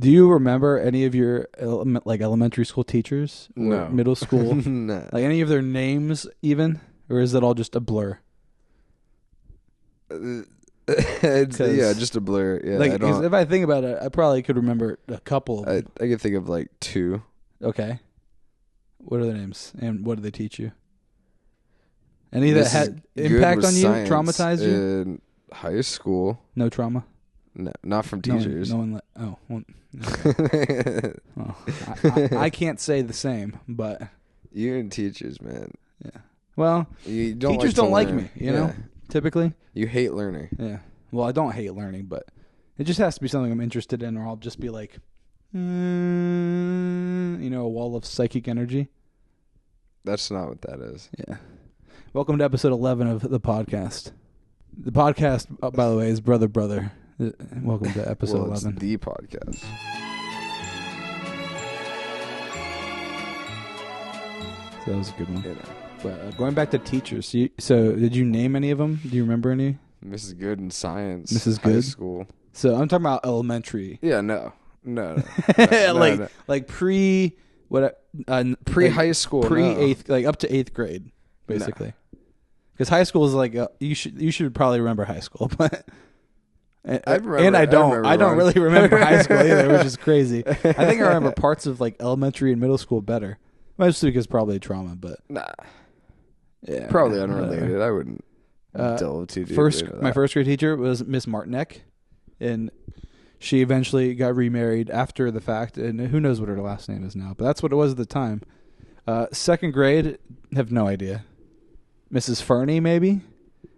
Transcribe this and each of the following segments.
Do you remember any of your elementary school teachers? Or No. middle school? No. Like any of their names even? Or is it all just a blur? Yeah, just a blur. Yeah, like, if I think about it, I probably could remember a couple of them. I could think of like 2. Okay. What are their names? And what did they teach you? Any that had impact on you? Traumatized you? In high school. No trauma? No, not from teachers. No one well, okay. Well, I can't say the same, but... You and teachers, man. Yeah. Well, teachers don't like me, you know, typically. You hate learning. Yeah. Well, I don't hate learning, but it just has to be something I'm interested in, or I'll just be like, a wall of psychic energy. That's not what that is. Yeah. Welcome to episode 11 of the podcast. The podcast, by the way, is Brother. Welcome to episode 11. It's the podcast. So that was a good one. You know. But going back to teachers, so did you name any of them? Do you remember any? Mrs. Good in science. Mrs. High Good? school. So I'm talking about elementary. Yeah, no. No. Like pre Pre-high school. Pre-eighth, like up to 8th grade, basically. Because high school is like, you should probably remember high school, but... I don't really remember high school either, which is crazy. I think I remember parts of like elementary and middle school better. Mostly because probably trauma, but nah, yeah, probably unrelated. I wouldn't delve too deeply into that. My first grade teacher was Miss Martinek, and she eventually got remarried after the fact, and who knows what her last name is now, but that's what it was at the time. Second grade, have no idea. Mrs. Fernie, maybe.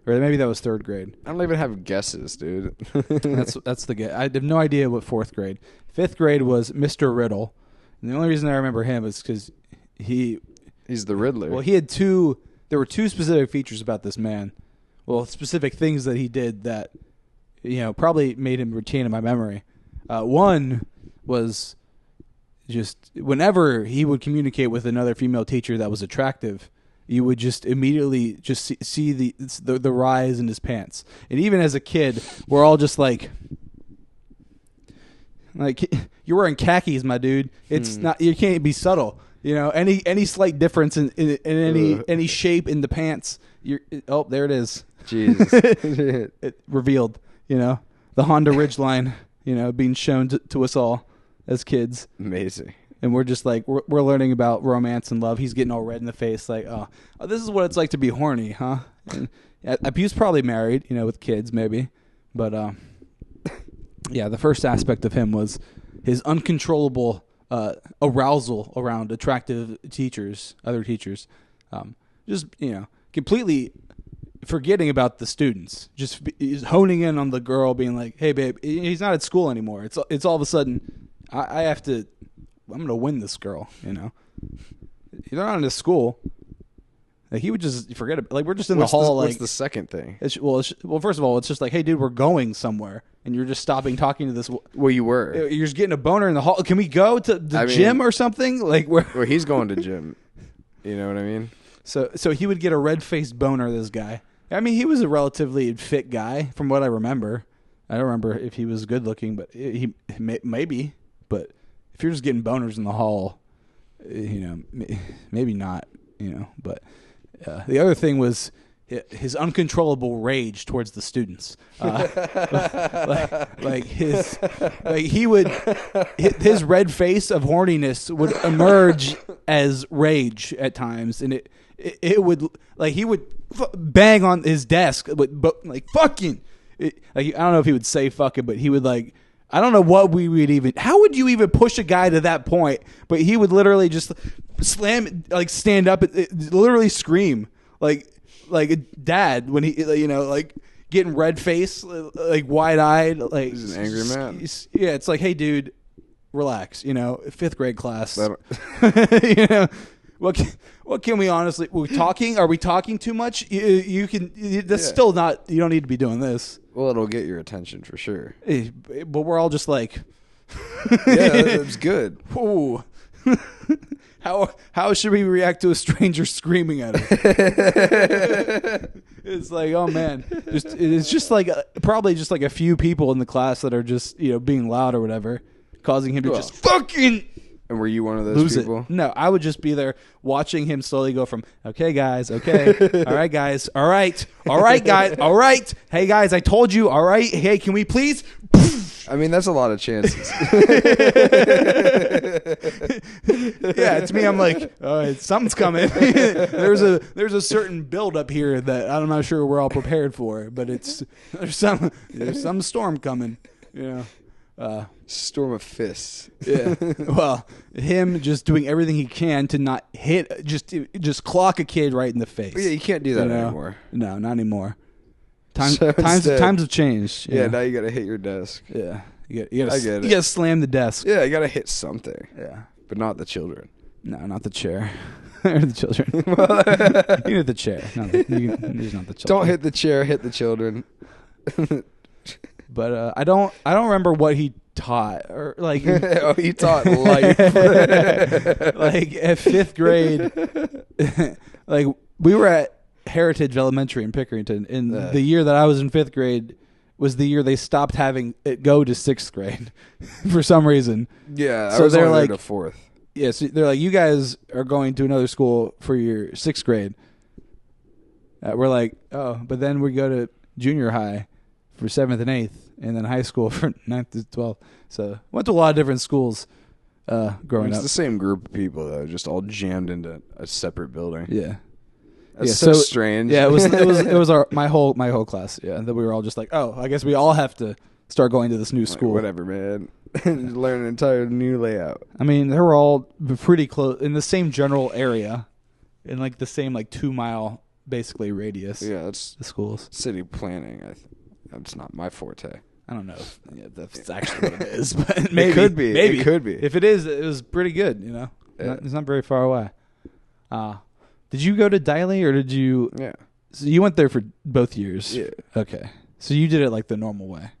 Or maybe that was 3rd grade. I don't even have guesses, dude. That's the guess. I have no idea what 4th grade. 5th grade was Mr. Riddle. And the only reason I remember him is because he's the Riddler. Well, there were 2 specific features about this man. Well, specific things that he did that, probably made him retain in my memory. One was just whenever he would communicate with another female teacher that was attractive, you would just immediately just see the rise in his pants. And even as a kid, we're all just like you're wearing khakis, my dude. It's not, you can't be subtle. Any slight difference in any shape in the pants, there it is. Jesus. It revealed, the Honda Ridgeline, being shown to us all as kids. Amazing. And we're just like, we're learning about romance and love. He's getting all red in the face, like, oh, this is what it's like to be horny, huh? And he was probably married, with kids maybe. But, yeah, the first aspect of him was his uncontrollable arousal around attractive other teachers. Just, completely forgetting about the students. Just he's honing in on the girl, being like, hey, babe, he's not at school anymore. It's all of a sudden, I'm going to win this girl, They're not in his school. Like, he would just forget it. Like, we're just in the hall. What's the second thing? Well, first of all, it's just like, hey, dude, we're going somewhere. And you're just stopping talking to this. Well, you were. You're just getting a boner in the hall. Can we go to the gym or something? Like, well, he's going to gym. You know what I mean? So he would get a red-faced boner, this guy. I mean, he was a relatively fit guy, from what I remember. I don't remember if he was good-looking, but he maybe. But if you're just getting boners in the hall, maybe not, But the other thing was his uncontrollable rage towards the students. His red face of horniness would emerge as rage at times, and it would, like, he would bang on his desk, but like, fucking, I don't know if he would say fucking, but he would, like, I don't know what we would even... How would you even push a guy to that point? But he would literally just slam, like, stand up, and literally scream, like a dad when he, like, getting red face, like, wide eyed, like... He's an angry man. Yeah, it's like, hey, dude, relax. 5th grade class. What can we honestly... Are we talking too much? You can... That's still not... You don't need to be doing this. Well, it'll get your attention for sure. But we're all just like... Yeah, it's good. Ooh. How should we react to a stranger screaming at us? It's like, oh man, it's just like probably just like a few people in the class that are just being loud or whatever. causing him to just fucking And were you one of those lose people? it. No, I would just be there watching him slowly go from, okay, guys, okay, all right, guys, all right, guys, all right, hey, guys, I told you, all right, hey, can we please? I mean, that's a lot of chances. Yeah, to me, I'm like, all right, something's coming. there's a certain build up here that I'm not sure we're all prepared for, but there's some storm coming, you know. Storm of fists. Yeah. Well, him just doing everything he can to not hit, just clock a kid right in the face. But yeah, you can't do that anymore. No, not anymore. Times have changed. Yeah, now you got to hit your desk. Yeah. You gotta slam the desk. Yeah, you got to hit something. Yeah. But not the children. No, not the chair. Or the children. You can hit the chair. No, not the children. Don't hit the chair, hit the children. But I don't remember what he taught or like. Oh, he taught life. Like at 5th grade, like we were at Heritage Elementary in Pickerington, and the year that I was in 5th grade was the year they stopped having it go to 6th grade for some reason. Yeah, so they're like to 4th. Yeah, so they're like, you guys are going to another school for your 6th grade. We're like, oh, but then we go to junior high for 7th and 8th, and then high school for 9th to 12th. So went to a lot of different schools growing up. It's the same group of people though, just all jammed into a separate building. Yeah, that's so strange. Yeah, it was my whole class. Yeah, and then we were all just like, oh, I guess we all have to start going to this new school. Like, whatever, man. Learn an entire new layout. I mean, they were all pretty close in the same general area, in like the same 2-mile basically radius. Yeah, that's the schools. City planning. That's not my forte. I don't know if that's actually what it is, but maybe it could be. Maybe it could be. If it is, it was pretty good. You know, yeah. It's not very far away. Did you go to Diley or did you? Yeah. So you went there for both years. Yeah. Okay. So you did it like the normal way,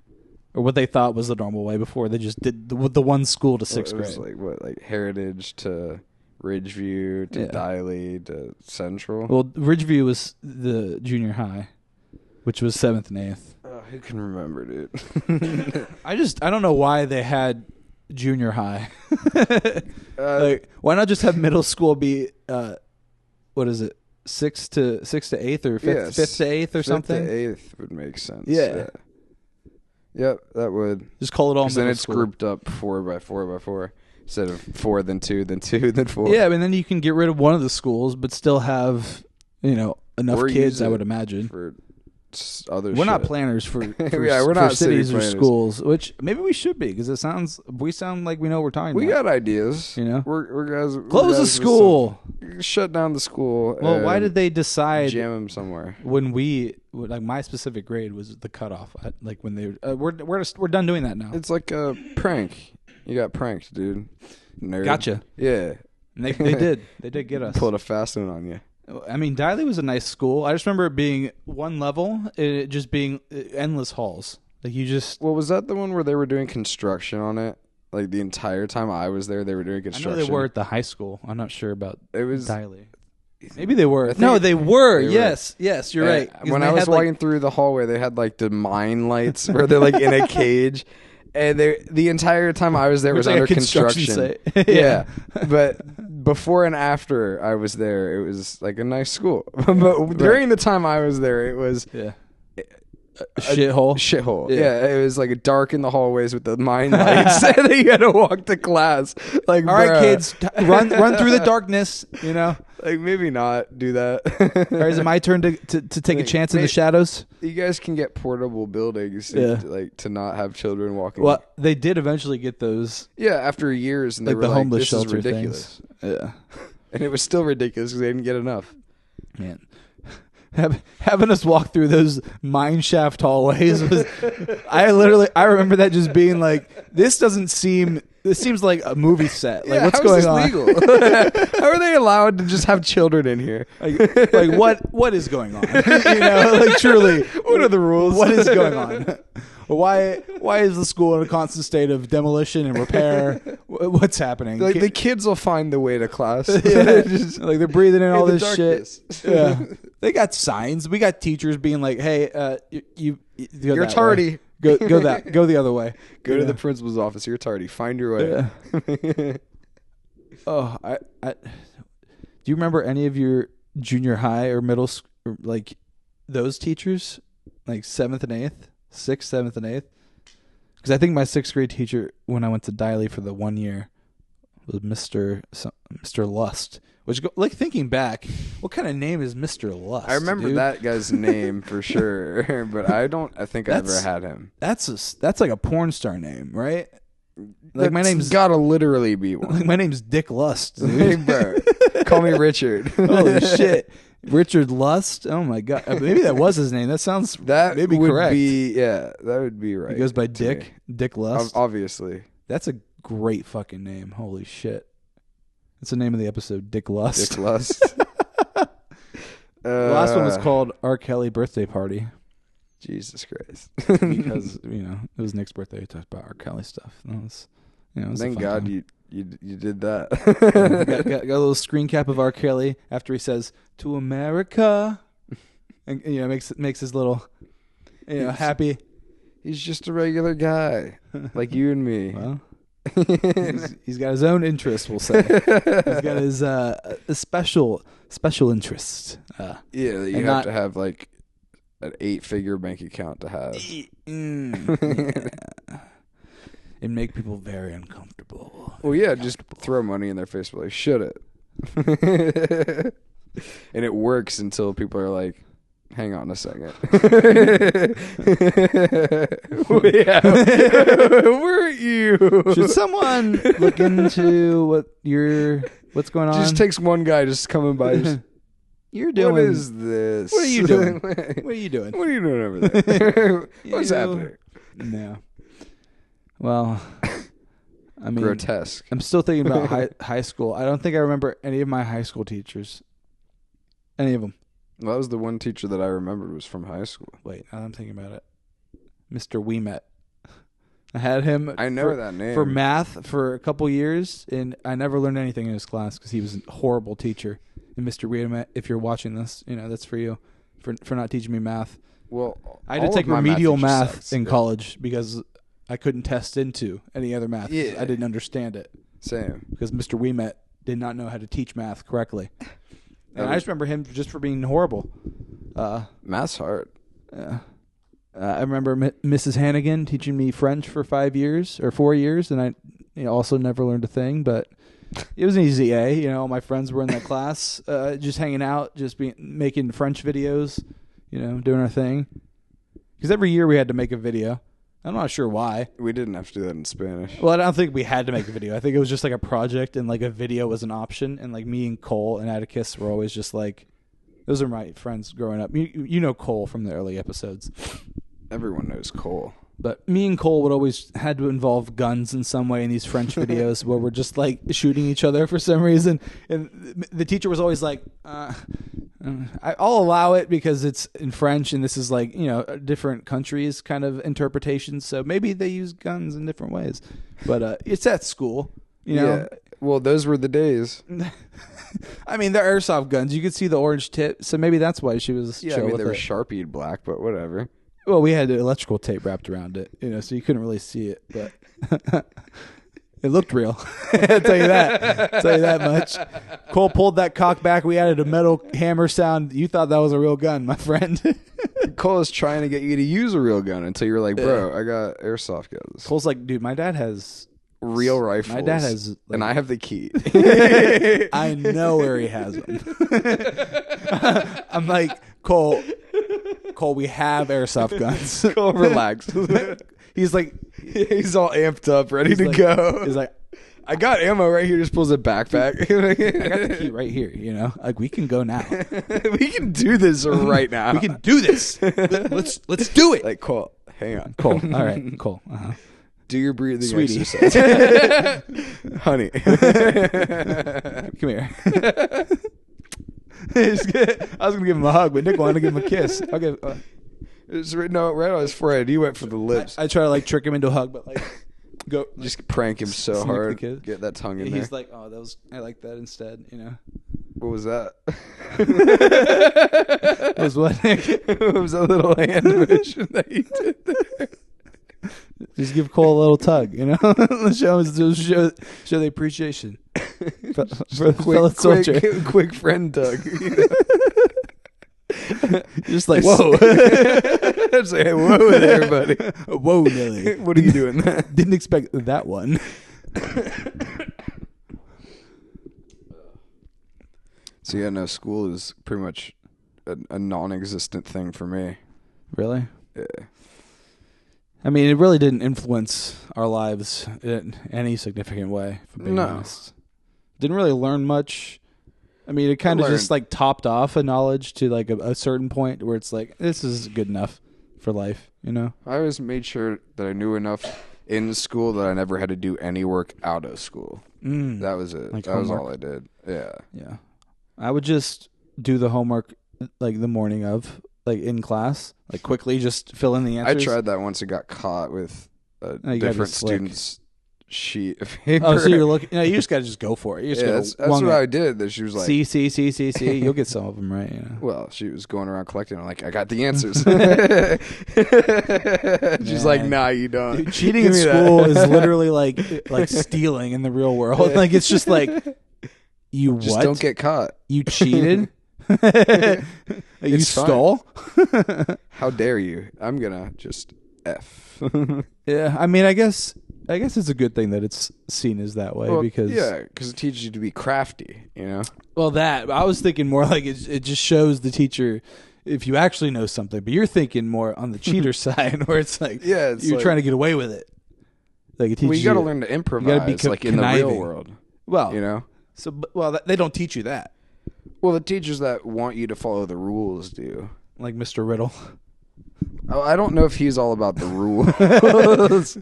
or what they thought was the normal way before they just did the one school to 6th grade. It was like Heritage to Ridgeview to Diley to Central. Well, Ridgeview was the junior high, which was 7th and 8th. Who can remember, dude? I don't know why they had junior high. Like, why not just have middle school be what is it, 6th to 8th or 5th to 8th or something? 5th to 8th would make sense. Yeah. Yep, that would. Just call it all middle then it's school. Grouped up 4 by 4 by 4 instead of 4 then 2 then 2 then 4. Yeah, and then you can get rid of one of the schools but still have enough kids. I would imagine for other. We're not planners for we're not cities or planners. Schools, which maybe we should be because we sound like we know what we're talking about. We got ideas. We're guys. Close the school. Shut down the school. Well, why did they decide? Jam them somewhere. When my specific grade was the cutoff. Like when they we're done doing that now. It's like a prank. You got pranked, dude. Nerd. Gotcha. Yeah. And they did. They did get us. Pulled a fast one on you. I mean, Diley was a nice school. I just remember it being one level, it just being endless halls. Like you just. Well, was that the one where they were doing construction on it? Like the entire time I was there, they were doing construction. I know they were at the high school. I'm not sure about Diley. Maybe they were. No, they were. Yes, you're right. When I was walking through the hallway, they had like the mine lights where they're like in a cage. And the entire time I was there was under construction. Yeah. But before and after I was there, it was like a nice school. But during the time I was there, it was a shithole. Shithole. Yeah, it was like dark in the hallways with the mine lights. And then you had to walk to class. Like, all right, kids, run through the darkness. Like maybe not do that. Or is it my turn to take a chance in the shadows? You guys can get portable buildings, to not have children walking. Well, they did eventually get those. Yeah, after years, and they were the like, homeless "This shelter is ridiculous." Things. Yeah, and it was still ridiculous because they didn't get enough. Man, having us walk through those mine shaft hallways was. I remember that just being like, this seems like a movie set. Like, what's going on? Legal? How are they allowed to just have children in here? Like what is going on? Like truly, what are the rules? What is going on? Why is the school in a constant state of demolition and repair? What's happening? Like the kids will find the way to class. Yeah, like they're breathing in all this darkness. Shit. Yeah, they got signs. We got teachers being like, "Hey, you're tardy. Go the other way. Go to the principal's office. You're tardy. Find your way. Yeah. Oh, I do you remember any of your junior high or middle school, like those teachers, like 7th and 8th, 6th, 7th, and 8th? Because I think my 6th grade teacher, when I went to Diley for the 1 year, was Mr. Lust. Which, like, thinking back, what kind of name is Mr. Lust? I remember that guy's name for sure, but I think I ever had him. That's like a porn star name, right? Like, my name's gotta literally be one. Like, my name's Dick Lust, dude. Hey, bro. Call me Richard. Holy shit. Richard Lust? Oh my god. Maybe that was his name. That sounds maybe correct. That would be right. He goes by Dick. Dick Lust. Obviously. That's a great fucking name. Holy shit. That's the name of the episode, Dick Lust. Dick Lust. The last one was called R. Kelly Birthday Party. Jesus Christ. Because, it was Nick's birthday. We talked about R. Kelly stuff. It was Thank God you did that. got a little screen cap of R. Kelly after he says, "To America." And, makes his little, happy. He's just a regular guy, like you and me. Well, he's got his own interests, we'll say. He's got his special interests. You have to have like an 8-figure bank account to have. And make people very uncomfortable. Well, yeah, just throw money in their face, but like, should it? And it works until people are like, hang on a second. Where are you? Should someone look into what's going on? Just takes one guy just coming by. You're doing. What is this? What are you doing? What are you doing? What are you doing over there? What's happening? No. Well, I mean, grotesque. I'm still thinking about high school. I don't think I remember any of my high school teachers. Any of them. Well, that was the one teacher that I remembered was from high school. Wait, now I'm thinking about it. Mr. Weemet. I had him. I know that name. For math for a couple years, and I never learned anything in his class because he was a horrible teacher. And Mr. Weemet, if you're watching this, that's for you, for not teaching me math. Well, I had to take remedial math in college because I couldn't test into any other math. Yeah. I didn't understand it. Same. Because Mr. Weemet did not know how to teach math correctly. And I just remember him just for being horrible. Math's hard. I remember Mrs. Hannigan teaching me French for 5 years or 4 years, and I also never learned a thing, but it was an easy A. All my friends were in that class, just hanging out, just making French videos, doing our thing. Because every year we had to make a video. I'm not sure why. We didn't have to do that in Spanish. Well, I don't think we had to make a video. I think it was just like a project, and like a video was an option. And like me and Cole and Atticus were always just like, those are my friends growing up. You know Cole from the early episodes. Everyone knows Cole. But me and Cole would always had to involve guns in some way in these French videos where we're just like shooting each other for some reason. And the teacher was always like, I'll allow it because it's in French and this is like, different countries kind of interpretations. So maybe they use guns in different ways. But it's at school, Yeah. Well, those were the days. I mean, they're airsoft guns. You could see the orange tip. So maybe that's why she was chill with they were it. Sharpied black, but whatever. Well, we had electrical tape wrapped around it, so you couldn't really see it, but it looked real. I'll tell you that much. Cole pulled that cock back. We added a metal hammer sound. You thought that was a real gun, my friend. Cole is trying to get you to use a real gun until you're like, bro, I got airsoft guns. Cole's like, dude, my dad has real rifles. My dad has, like, and I have the key. I know where he has them. I'm like, Cole, we have airsoft guns. Cole, relax. He's like, he's all amped up, ready to go. He's like, I got ammo right here. Just pulls a backpack. I got the key right here. Like, we can go now. We can do this right now. We can do this. Let's do it. Like, Cole, hang on. Cole, all right, Cole. Uh-huh. Do your breathing Sweetie. exercise. Honey. Come here. I was going to give him a hug, but Nick wanted to give him a kiss. Okay. It's right on his forehead. You went for the lips. I try to like trick him into a hug, but like go just prank him so hard. Get that tongue in there. He's like, oh, I like that instead. What was that? Was what, Nick? What was that little hand motion that you did there? Just give Cole a little tug, you know? show the appreciation for the fellow soldier. Quick friend tug. Just like, whoa. Say, whoa there, buddy. Whoa, Nelly. What are you doing? Didn't expect that one. So yeah, no, school is pretty much a non-existent thing for me. Really? Yeah. I mean, it really didn't influence our lives in any significant way, for being honest. Didn't really learn much. I mean, it kind of just like topped off a knowledge to like a certain point where it's like, this is good enough for life, you know? I always made sure that I knew enough in school that I never had to do any work out of school. That was it. Like that was all I did. Yeah. Yeah. I would just do the homework like the morning of, like in class, like quickly just fill in the answers. I tried that once and got caught with a different student's sheet of paper. Oh, so you're looking? No, you just got to just go for it. You just that's what I did. That she was like, C. You'll get some of them right. You know? Well, she was going around collecting. I'm like, I got the answers. She's like, nah, you don't. Dude, cheating in school is literally like stealing in the real world. Like it's just like you just don't get caught. You cheated. You stole. How dare you? I'm gonna just F. Yeah, I mean, I guess it's a good thing that it's seen as that way because it teaches you to be crafty, you know. Well, that I was thinking more like it just shows the teacher if you actually know something, but you're thinking more on the cheater side where it's like you're like, trying to get away with it. Like it teaches you got to learn to improvise, like in the real world. Well, you know. So, they don't teach you that. Well, the teachers that want you to follow the rules do. Like Mr. Riddle. Oh, I don't know if he's all about the rules.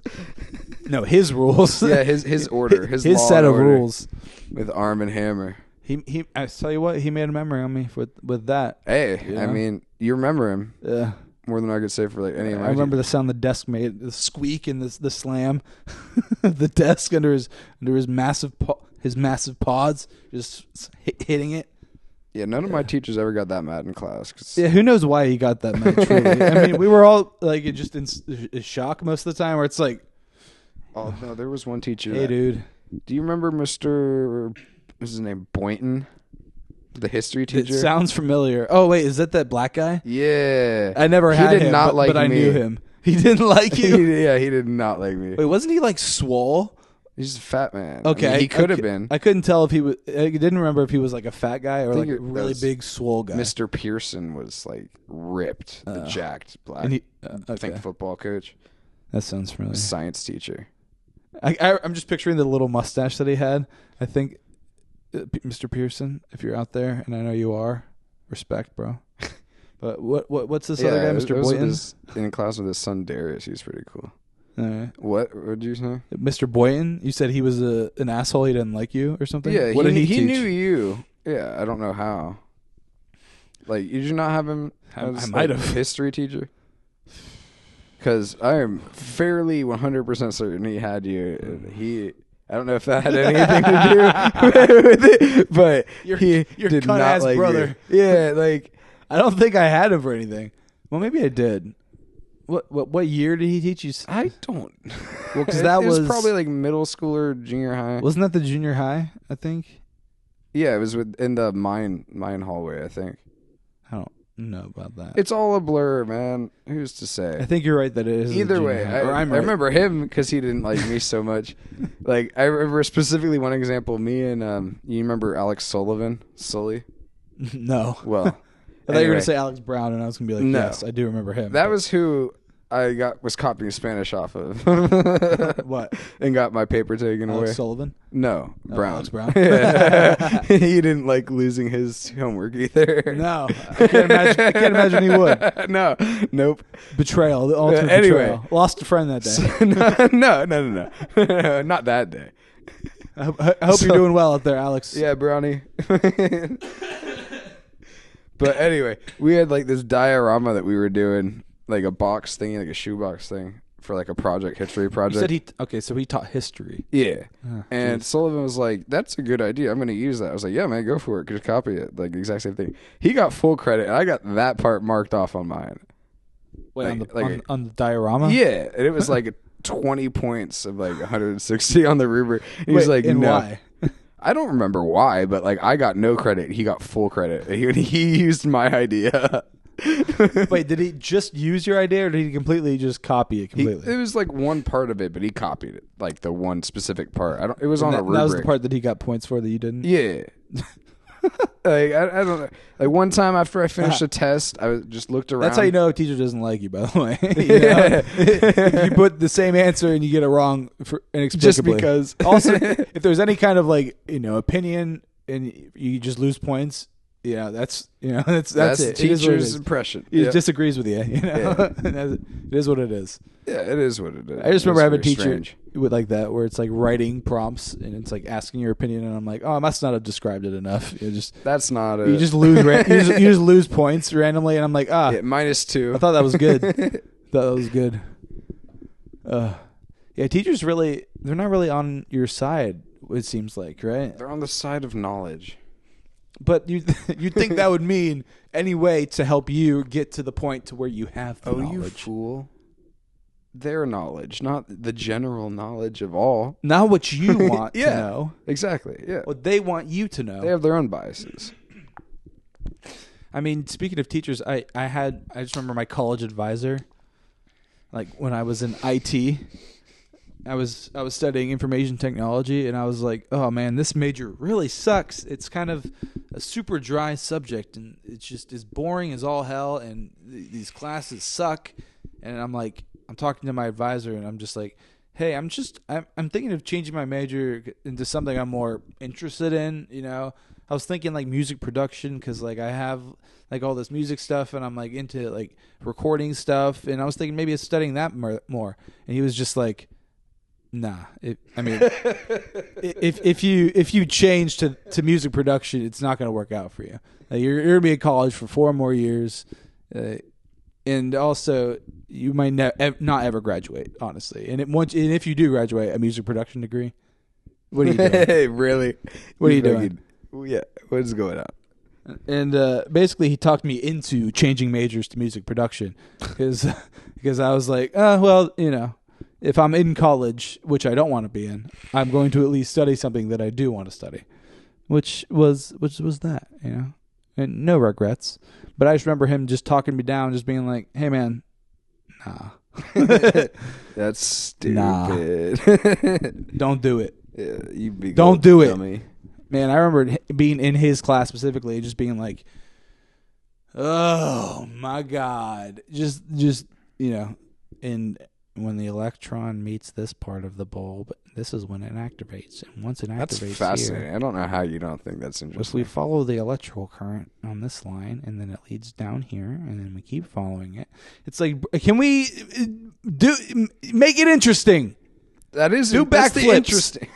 No, his rules. Yeah, his order, his set of rules with Arm and Hammer. He. I tell you what, he made a memory on me with that. Hey, you know? I mean, you remember him. Yeah. More than I could say for like any of my. I remember the sound the desk made, the squeak and the slam, the desk under his massive paws, just hitting it. Yeah, none of my teachers ever got that mad in class. Yeah, who knows why he got that mad, truly. I mean, we were all like just in shock most of the time where it's like... Oh, no, there was one teacher. Hey, dude. Do you remember Mr... What's his name? Boynton? The history teacher? It sounds familiar. Oh, wait, is that black guy? Yeah. I never had him, but I knew him. He didn't like you? Yeah, he did not like me. Wait, wasn't he like swole? He's a fat man. Okay. I mean, he could have been. I couldn't tell if he was... I didn't remember if he was like a fat guy or like a really big swole guy. Mr. Pearson was like ripped, the jacked black I think football coach. That sounds familiar. Science teacher. I'm just picturing the little mustache that he had. I think, Mr. Pearson, if you're out there, and I know you are, respect, bro. But what's this other guy, Mr. Boynton? In class with his son Darius. He's pretty cool. Right. What did you say? Mr. Boynton? You said he was an asshole. He didn't like you or something? Yeah. What did he teach? He knew you. Yeah. I don't know how. Like, did you not have him as I might have. history teacher? Because I am fairly 100% certain he had you. I don't know if that had anything to do with it, but he did not like brother. You. Yeah, like I don't think I had him for anything. Well, maybe I did. What year did he teach you? I don't. Well, because that was probably like middle school or junior high. Wasn't that the junior high? I think. Yeah, it was in the mine hallway. I think. I don't know about that. It's all a blur, man. Who's to say? I think you're right that it is. Either way, I remember him because he didn't like me so much. Like I remember specifically one example. Me and you remember Alex Sullivan? Sully? No. Well. I thought you were going to say Alex Brown, and I was going to be like, yes, I do remember him. That was who I was copying Spanish off of. What? And got my paper taken away. Alex Sullivan? No, Brown. Alex Brown? He didn't like losing his homework either. No. I can't imagine he would. No. Nope. Betrayal. The ultimate betrayal. Lost a friend that day. No. Not that day. I hope you're doing well out there, Alex. Yeah, Brownie. But anyway, we had like this diorama that we were doing, like a box thing, like a shoebox thing for like a history project. You said so he taught history. Yeah. And Sullivan was like, that's a good idea. I'm going to use that. I was like, yeah, man, go for it. Just copy it. Like the exact same thing. He got full credit, and I got that part marked off on mine. Wait, on the diorama? Yeah. And it was like 20 points of like 160 on the rubric. And he was like, and no. why? I don't remember why, but like I got no credit. He got full credit. He used my idea. Wait, did he just use your idea, or did he completely just copy it completely? It was like one part of it, but he copied it, like the one specific part. It was on a rubric. That was the part that he got points for that you didn't? Yeah. Like I don't know. Like one time after I finished a test, I just looked around. That's how you know a teacher doesn't like you, by the way. If you put the same answer and you get it wrong inexplicably. Just because. Also, if there's any kind of like opinion and you just lose points, that's it. Teacher's impression. He just disagrees with you. It is what it is. Yeah, it is what it is. I just remember having a teacher with like that, where it's like writing prompts and it's like asking your opinion, and I'm like, oh, I must not have described it enough. That's not it. You just lose. you just lose points randomly, and I'm like, -2. I thought that was good. Yeah, teachers they're not really on your side. It seems like, right? They're on the side of knowledge. But you'd think that would mean any way to help you get to the point to where you have the knowledge. You fool. Their knowledge, not the general knowledge of all. Not what you want to know. Exactly, yeah. What they want you to know. They have their own biases. I mean, speaking of teachers, I just remember my college advisor, like when I was in IT, I was studying information technology, and I was like, oh man, this major really sucks. It's kind of a super dry subject, and it's just as boring as all hell, and these classes suck. And I'm talking to my advisor, and I'm just like, hey, I'm thinking of changing my major into something I'm more interested in. I was thinking like music production, because like I have like all this music stuff, and I'm like into like recording stuff, and I was thinking maybe studying that more. And he was just like, nah. If you change to music production, it's not going to work out for you. You're going to be in college for 4 more years, and also you might not ever graduate, honestly. And if you do graduate a music production degree, what are you doing? Really? What are you doing? Yeah. What is going on? And basically, he talked me into changing majors to music production because I was like, if I'm in college, which I don't want to be in, I'm going to at least study something that I do want to study, which was that, and no regrets. But I just remember him just talking me down, just being like, hey man, nah. That's stupid. Nah. Don't do it. Yeah, you big Don't do dummy. it. Man, I remember being in his class specifically, just being like, oh my God. Just and when the electron meets this part of the bulb, this is when it activates. And once it activates, that's fascinating. I don't know how you don't think that's interesting. If we follow the electrical current on this line, and then it leads down here, and then we keep following it. It's like, can we make it interesting? That is do backflips. Interesting.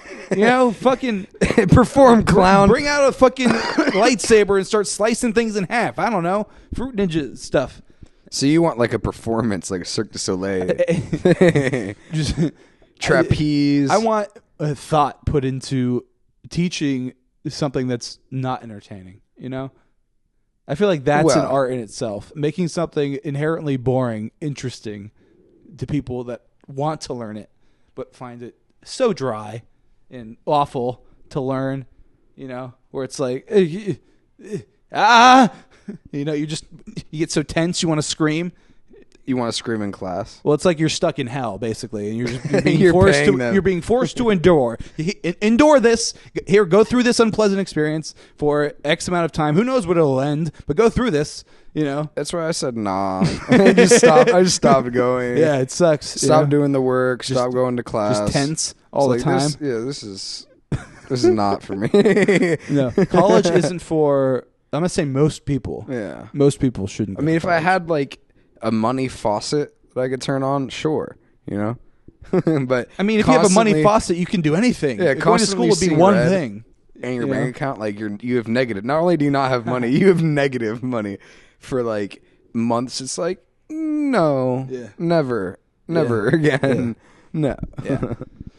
Fucking perform clown. Bring out a fucking lightsaber and start slicing things in half. I don't know, Fruit Ninja stuff. So you want like a performance, like a Cirque du Soleil, just trapeze. I want a thought put into teaching something that's not entertaining. I feel like that's an art in itself. Making something inherently boring interesting to people that want to learn it, but find it so dry and awful to learn. Where it's like, you get so tense you want to scream. You want to scream in class? Well, it's like you're stuck in hell, basically, and you're being forced to endure. Endure this. Here, go through this unpleasant experience for X amount of time. Who knows what it'll end? But go through this. That's why I said nah. I just stopped going. Yeah, it sucks. Stop doing the work. Stop going to class. Just tense all the time. This is not for me. No, college isn't for. I'm gonna say most people. Yeah, most people shouldn't. I mean, if I had like a money faucet that I could turn on, sure, but I mean, if you have a money faucet, you can do anything. Yeah, going to school would be one thing. And your bank account, like you have negative. Not only do you not have money, you have negative money for like months. It's like no, never again. Yeah. No. Yeah.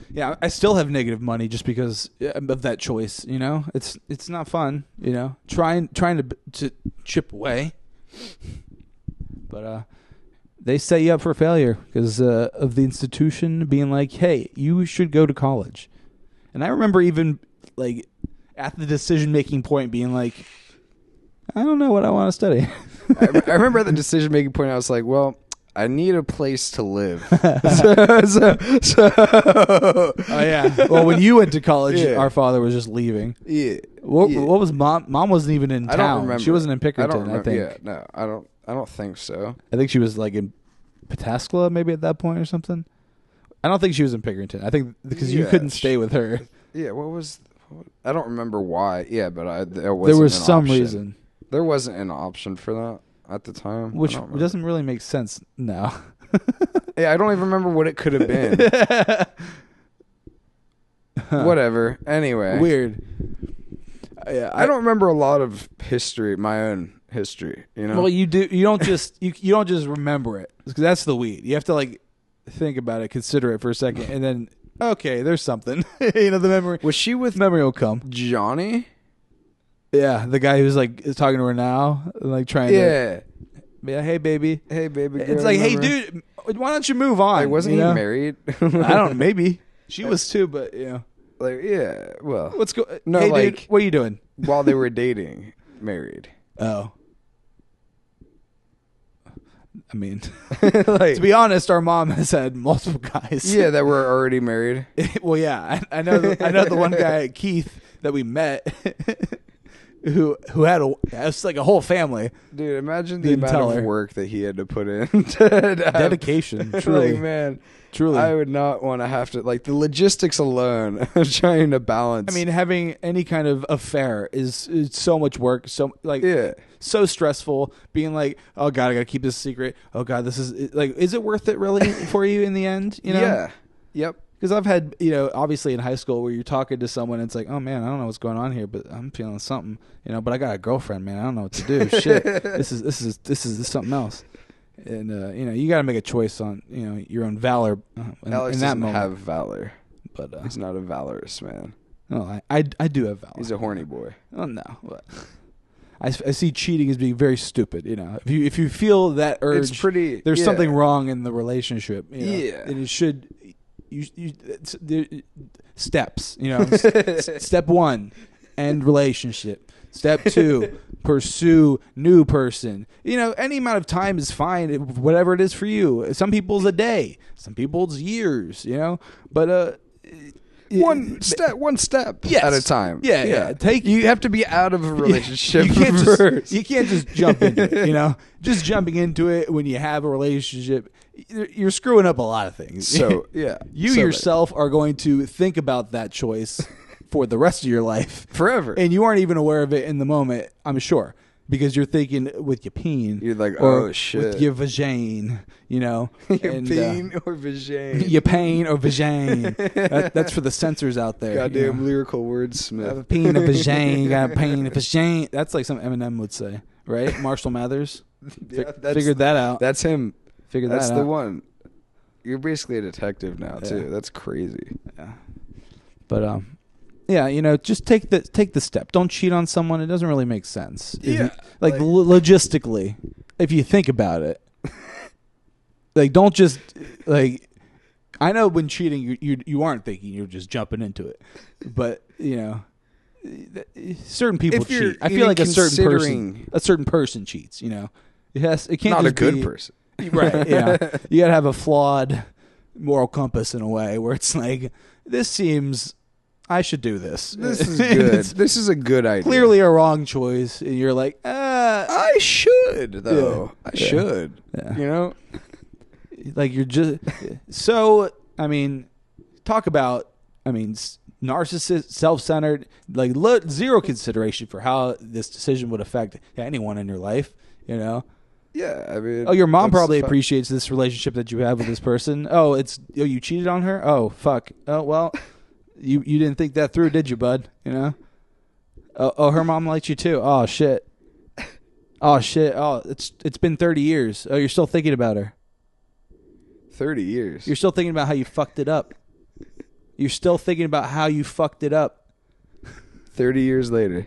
Yeah, I still have negative money just because of that choice. It's not fun. Trying to chip away, but they set you up for failure because of the institution being like, hey, you should go to college. And I remember even like at the decision-making point being like, I don't know what I want to study. I remember at the decision-making point, I was like, well, I need a place to live. Oh, yeah. Well, when you went to college, our father was just leaving. Yeah. What was mom? Mom wasn't even in town. I don't remember. She wasn't in Pickerington, I don't remember. think. Yeah, no, I don't think so. I think she was like in Pataskala maybe at that point or something. I don't think she was in Pickerington. I think because you couldn't stay with her. Yeah, I don't remember why. Yeah, but there was some reason. There wasn't an option for that at the time. Which doesn't really make sense now. Yeah, I don't even remember what it could have been. Whatever. Anyway. Weird. Yeah, I don't remember a lot of history, my own history, you know? Well, you do. You don't just you don't just remember it. Because that's the weed. You have to like think about it, consider it for a second, and then okay, there's something. You know, the memory. Was she with memory will come. Johnny? Yeah, the guy who's like is talking to her now, like trying to. Yeah, hey baby. Hey baby girl. It's like, hey dude, why don't you move on? Like, wasn't he married? I don't know, maybe. She was too, but you know. Like, yeah, well. Let's go. No, hey like, dude, what are you doing? While they were dating, married. Oh. I mean, like, to be honest, our mom has had multiple guys. Yeah, that were already married. Well, yeah, I know. I know the one guy, Keith, that we met, who had it's like a whole family. Dude, imagine the amount of work that he had to put in. Dedication, truly, like, man. Truly, I would not want to have to, like, the logistics alone of trying to balance. I mean, having any kind of affair is so much work. So like, so stressful. Being like, oh god, I gotta keep this secret. Oh god, this is like, is it worth it really for you in the end? You know? Yeah. Yep. Because I've had, you know, obviously in high school where you're talking to someone, and it's like, oh man, I don't know what's going on here, but I'm feeling something, you know. But I got a girlfriend, man. I don't know what to do. Shit, this is something else. And you know, you got to make a choice on, you know, your own valor. Alex in that doesn't moment. have valor, but he's not a valorous man. No, I do have valor. He's a horny boy. Oh no, but I see cheating as being very stupid. You know, if you feel that urge, it's pretty. There's something wrong in the relationship. You know, yeah, and it should. Steps. You know, step 1, end relationship. Step 2, pursue new person. You know, any amount of time is fine, whatever it is for you. Some people's a day, some people's years, you know. But one step at a time. Yeah. You have to be out of a relationship first. You can't just jump into it, you know. Just jumping into it when you have a relationship, you're screwing up a lot of things. So, yeah. You yourself are going to think about that choice for the rest of your life. Forever. And you aren't even aware of it in the moment, I'm sure. Because you're thinking with your peen. You're like, or oh, shit. With your vagine, you know. Your peen or vagine. Your pain or vagine. That's for the censors out there. Goddamn, you know? lyrical wordsmith. Have a peen or vagine. Got a pain or vagine. That's like something Eminem would say, right? Marshall Mathers. Figured that out. That's him. Figured that out. That's the one. You're basically a detective now, too. That's crazy. Yeah. But, yeah, you know, just take the step. Don't cheat on someone. It doesn't really make sense. Logistically, if you think about it. Like, don't just, like, I know when cheating, you aren't thinking, you're just jumping into it. But, you know, certain people cheat. I feel like a certain person cheats, you know. It can't not just a good person. Right, yeah. You got to have a flawed moral compass in a way where it's like, this seems, I should do this. This is good. This is a good idea. Clearly a wrong choice. And you're like, I should, though. Yeah. I should. Yeah. You know? Like, you're just, so, I mean, talk about, narcissist, self-centered, like zero consideration for how this decision would affect anyone in your life, you know? Yeah, I mean... Oh, your mom probably appreciates this relationship that you have with this person. You cheated on her? Oh, fuck. Oh, well, you didn't think that through, did you, bud? You know? Oh, her mom liked you too. Oh, shit. Oh, shit. Oh, it's been 30 years. Oh, you're still thinking about her. 30 years? You're still thinking about how you fucked it up. You're still thinking about how you fucked it up. 30 years later.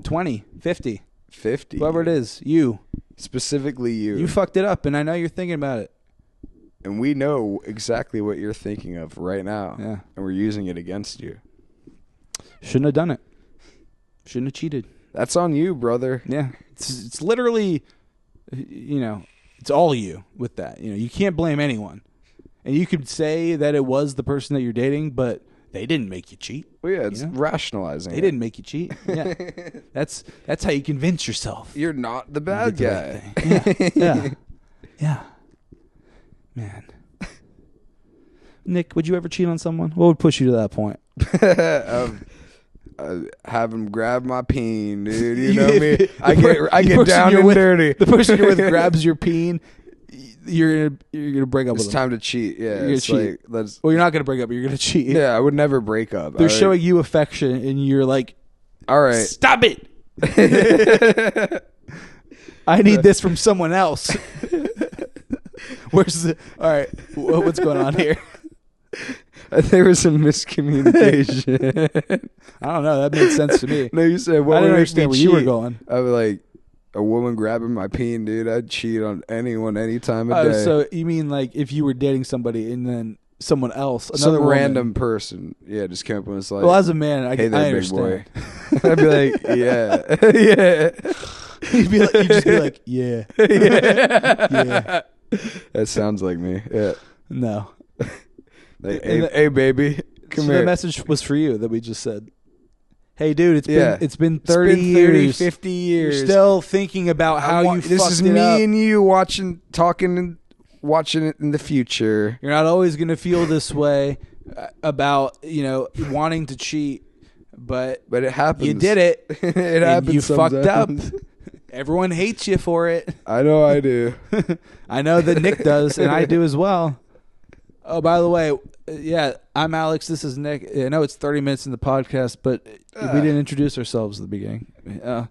20, 50. 50. Whoever it is, you. Specifically you. You fucked it up, and I know you're thinking about it. And we know exactly what you're thinking of right now. Yeah. And we're using it against you. Shouldn't have done it. Shouldn't have cheated. That's on you, brother. Yeah. It's literally, it's all you with that. You can't blame anyone. And you could say that it was the person that you're dating, but they didn't make you cheat. Well, yeah, it's rationalizing. They didn't make you cheat. Yeah. That's how you convince yourself. You're not the bad guy. Yeah. Yeah. Man. Nick, would you ever cheat on someone? What would push you to that point? Have him grab my peen, dude. You know me. I get down and dirty. The person you're with grabs your peen. You're gonna break up with them. It's time to cheat. Yeah, you're cheat. Well, you're not gonna break up. You're gonna cheat. Yeah, I would never break up. They're showing you affection, and you're like, "All right, stop it." I need this from someone else. Where's the? All right, what's going on here? There was some miscommunication. I don't know. That made sense to me. No, you said what? I didn't understand where you were going. I was like, a woman grabbing my peen, dude. I'd cheat on anyone, any time of day. So you mean like if you were dating somebody and then someone else, some random person, just came up and was like, "Well, as a man, I Big understand." boy. I'd be like, "Yeah, yeah." You'd just be like, "Yeah, yeah." That sounds like me. Yeah. No. Like, hey, baby, come here. The message was for you that we just said. Hey, dude, it's been 30 years, 50 years. You're still thinking about how you fucked it up. This is me and you watching it in the future. You're not always going to feel this way about, wanting to cheat, but it happens. You did it. It happens. You sometimes. fucked up. Everyone hates you for it. I know I do. I know that Nick does, and I do as well. Oh, by the way, I'm Alex. This is Nick. I know it's 30 minutes in the podcast, but we didn't introduce ourselves at the beginning.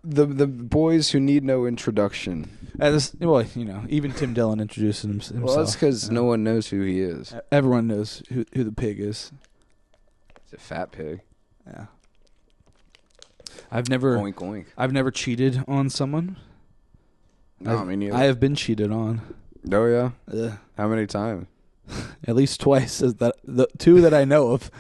The boys who need no introduction. Even Tim Dillon introduced himself. Well, that's because no one knows who he is. Everyone knows who the pig is. It's a fat pig. Yeah. I've never oink oink. I've never cheated on someone. No, me neither. I have been cheated on. Oh yeah. How many times? At least twice. The two that I know of.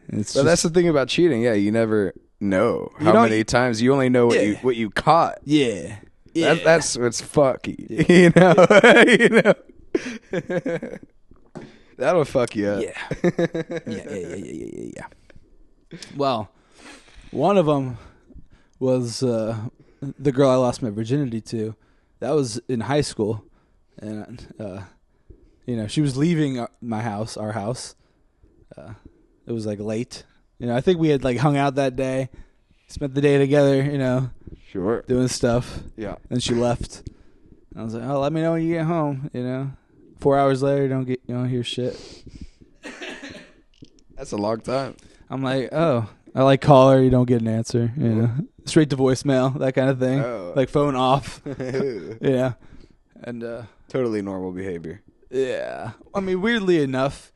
But that's the thing about cheating. Yeah, you never know how many times. You only know what you caught. Yeah. That's what's fucky. That'll fuck you up. Yeah. Well, one of them was the girl I lost my virginity to. That was in high school, and she was leaving our house. It was like late. I think we had like hung out that day, spent the day together. Sure. Doing stuff. Yeah. And she left. I was like, "Oh, let me know when you get home." 4 hours later, you don't hear shit. That's a long time. I'm like, oh, I call her, you don't get an answer. Straight to voicemail, that kind of thing. Oh. Like phone off. Yeah. And totally normal behavior. Yeah. I mean, weirdly enough,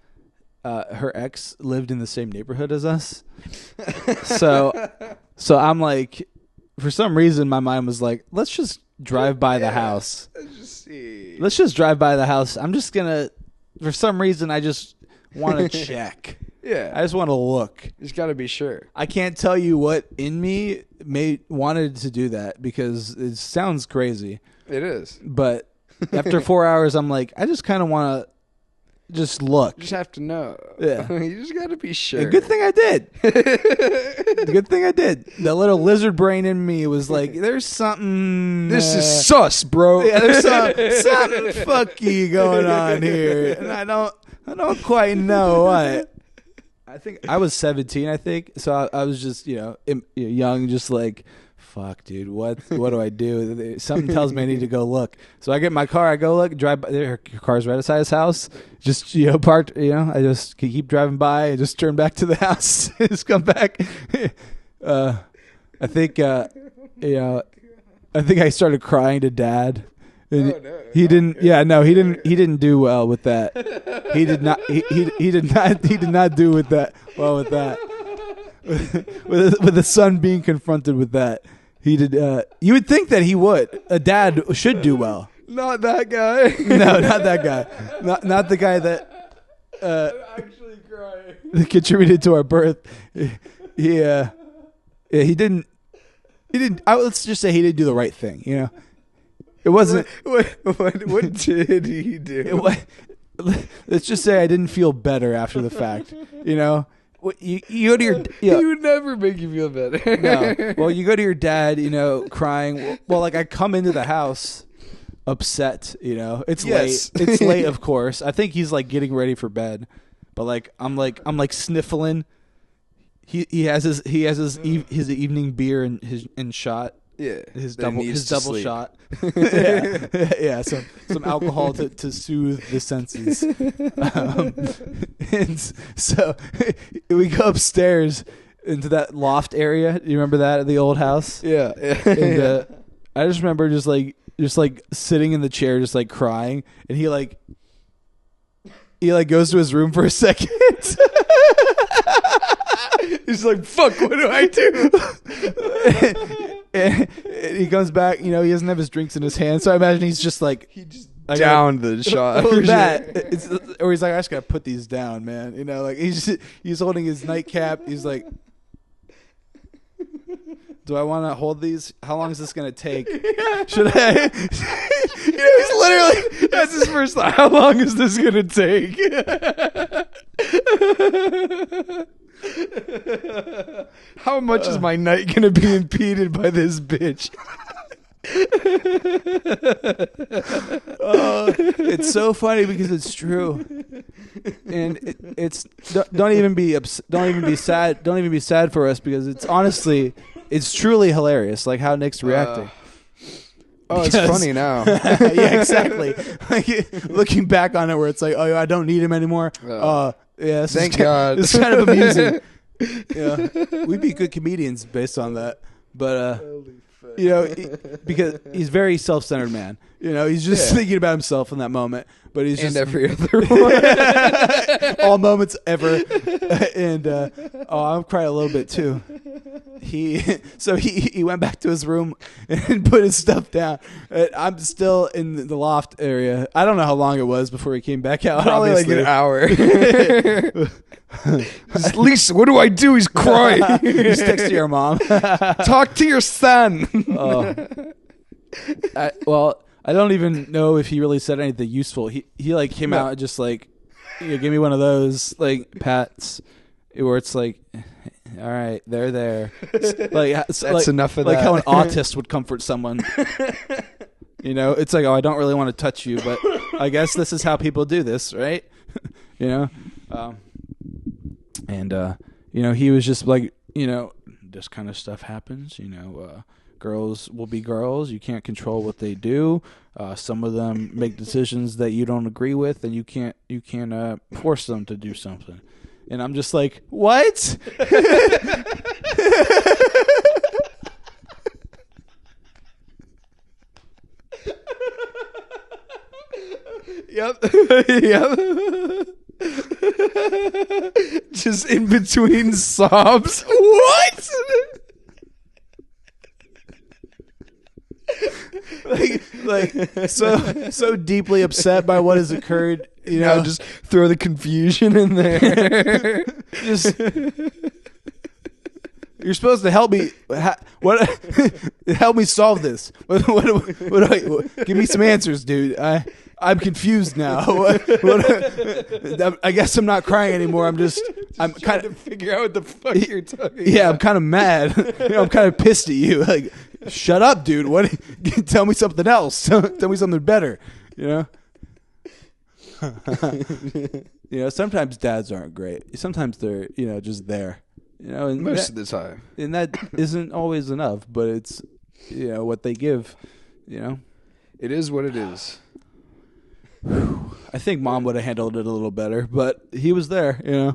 her ex lived in the same neighborhood as us. So I'm like, for some reason, my mind was like, let's just drive by the house. Let's just drive by the house. I'm just gonna, for some reason, I just want to check. Yeah. I just want to look. You just got to be sure. I can't tell you what in me wanted to do that because it sounds crazy. It is. But after 4 hours, I'm like, I just kind of want to just look. You just have to know. Yeah. You just got to be sure. Good thing I did. Good thing I did. The little lizard brain in me was like, there's something. This is sus, bro. Yeah, there's something fucky going on here. And I don't quite know what. I think I was 17, so I was just, young, just like, fuck, dude, what do I do? Something tells me I need to go look. So I get in my car, I go look, drive by. Her car's right outside his house. Just, parked, I just keep driving by and just turn back to the house. Just come back. I think I started crying to Dad. He didn't do well with that. He did not do well with that. With the son being confronted with that. He did. You would think that he would. A dad should do well. Not that guy. No, not that guy. Not the guy that actually crying. Contributed to our birth. He didn't. Let's just say he didn't do the right thing. You know, it wasn't. What did he do? Let's just say I didn't feel better after the fact. You know, you go to your. He would never make you feel better. No. Well, you go to your dad. You know, crying. Well, like I come into the house. Upset, you know. It's late. It's late, of course. I think he's like getting ready for bed, but like I'm sniffling. He has his evening beer and shot. Yeah, his double shot. yeah. Some alcohol to soothe the senses. And so we go upstairs into that loft area. You remember that at the old house? Yeah. And I just remember just sitting in the chair, just like crying, and he goes to his room for a second. He's like, "Fuck, what do I do?" and he comes back. You know, he doesn't have his drinks in his hand, so I imagine he's just like he just downed the shot. Or that, or he's like, "I just gotta put these down, man." You know, like he's holding his nightcap. He's like. Do I want to hold these? How long is this going to take? Should I? You know, he's literally, that's his first thought. How long is this going to take? How much is my night going to be impeded by this bitch? It's so funny because it's true, and it's don't even be sad. Don't even be sad for us because it's honestly. It's truly hilarious, like how Nick's reacting. It's funny now. Yeah, exactly. Like, looking back on it, where it's like, oh, I don't need him anymore. Yeah, thank God. It's kind of amusing. Yeah, we'd be good comedians based on that. But you know, because he's a very self-centered man. You know, he's just thinking about himself in that moment. But he's just every other one, all moments ever. And I'm crying a little bit too. He went back to his room and put his stuff down. I'm still in the loft area. I don't know how long it was before he came back out. Probably obviously. like an hour. Lisa, what do I do? He's crying. Just text to your mom. Talk to your son. I don't even know if he really said anything useful. He like came out and just like, give me one of those like pats where it's like, all right, they're there. That's enough of like that. how an autist would comfort someone. You know, it's like, oh, I don't really want to touch you, but I guess this is how people do this, right? You know, you know, he was just like, you know, this kind of stuff happens. You know, girls will be girls. You can't control what they do. Some of them make decisions that you don't agree with, and you can't force them to do something. And I'm just like, what? Yep. Just in between sobs. What? like so deeply upset by what has occurred. You know, just throw the confusion in there. Just you're supposed to help me. Help me solve this. Give me some answers, dude. I'm confused now. I guess I'm not crying anymore. I'm kind of figure out what the fuck you're talking. Yeah, I'm kind of mad. You know, I'm kind of pissed at you. Like, shut up, dude. What? Tell me something else. Tell me something better. You know. You know, sometimes dads aren't great. Sometimes they're, you know, just there. You know, and most of the time, and that isn't always enough. But it's, you know, what they give. You know, it is what it is. I think mom would have handled it a little better, but he was there. You know,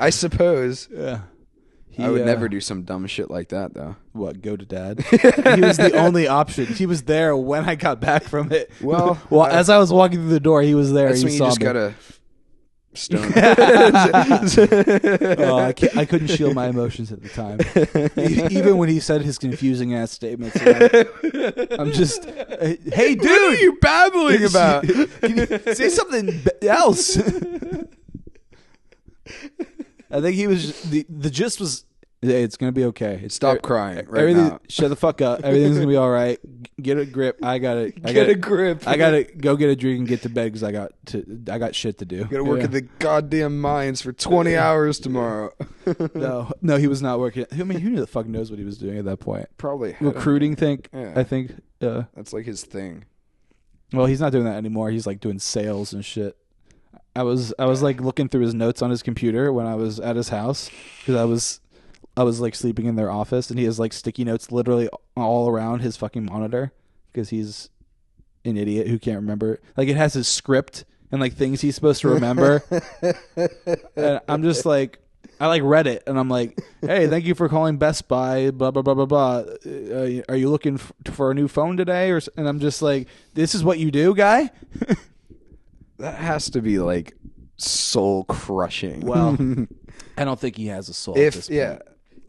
I suppose. Yeah. I would never do some dumb shit like that, though. What, go to dad? He was the only option. He was there when I got back from it. Well, as I was walking through the door, he was there. That's he when you saw just me. gotta stone. I couldn't shield my emotions at the time. Even when he said his confusing ass statements, I'm just, hey, dude, what are you babbling about? Can you say something else? I think he was the gist was, hey, it's gonna be okay. Stop crying right now. Shut the fuck up. Everything's gonna be all right. Get a grip. Get a grip. I gotta go get a drink and get to bed because I got shit to do. Gotta work at the goddamn mines for 20 hours tomorrow. No, he was not working. I mean, who the fuck knows what he was doing at that point? Probably Recruiting. Yeah. I think. That's like his thing. Well, he's not doing that anymore. He's like doing sales and shit. I was like looking through his notes on his computer when I was at his house because I was like sleeping in their office, and he has like sticky notes literally all around his fucking monitor because he's an idiot who can't remember. Like it has his script and like things he's supposed to remember. And I'm just like, I like read it, and I'm like, hey, thank you for calling Best Buy, blah blah blah blah blah. Are you looking for a new phone today? And I'm just like, this is what you do, guy. That has to be like soul crushing. Well, I don't think he has a soul. At this point.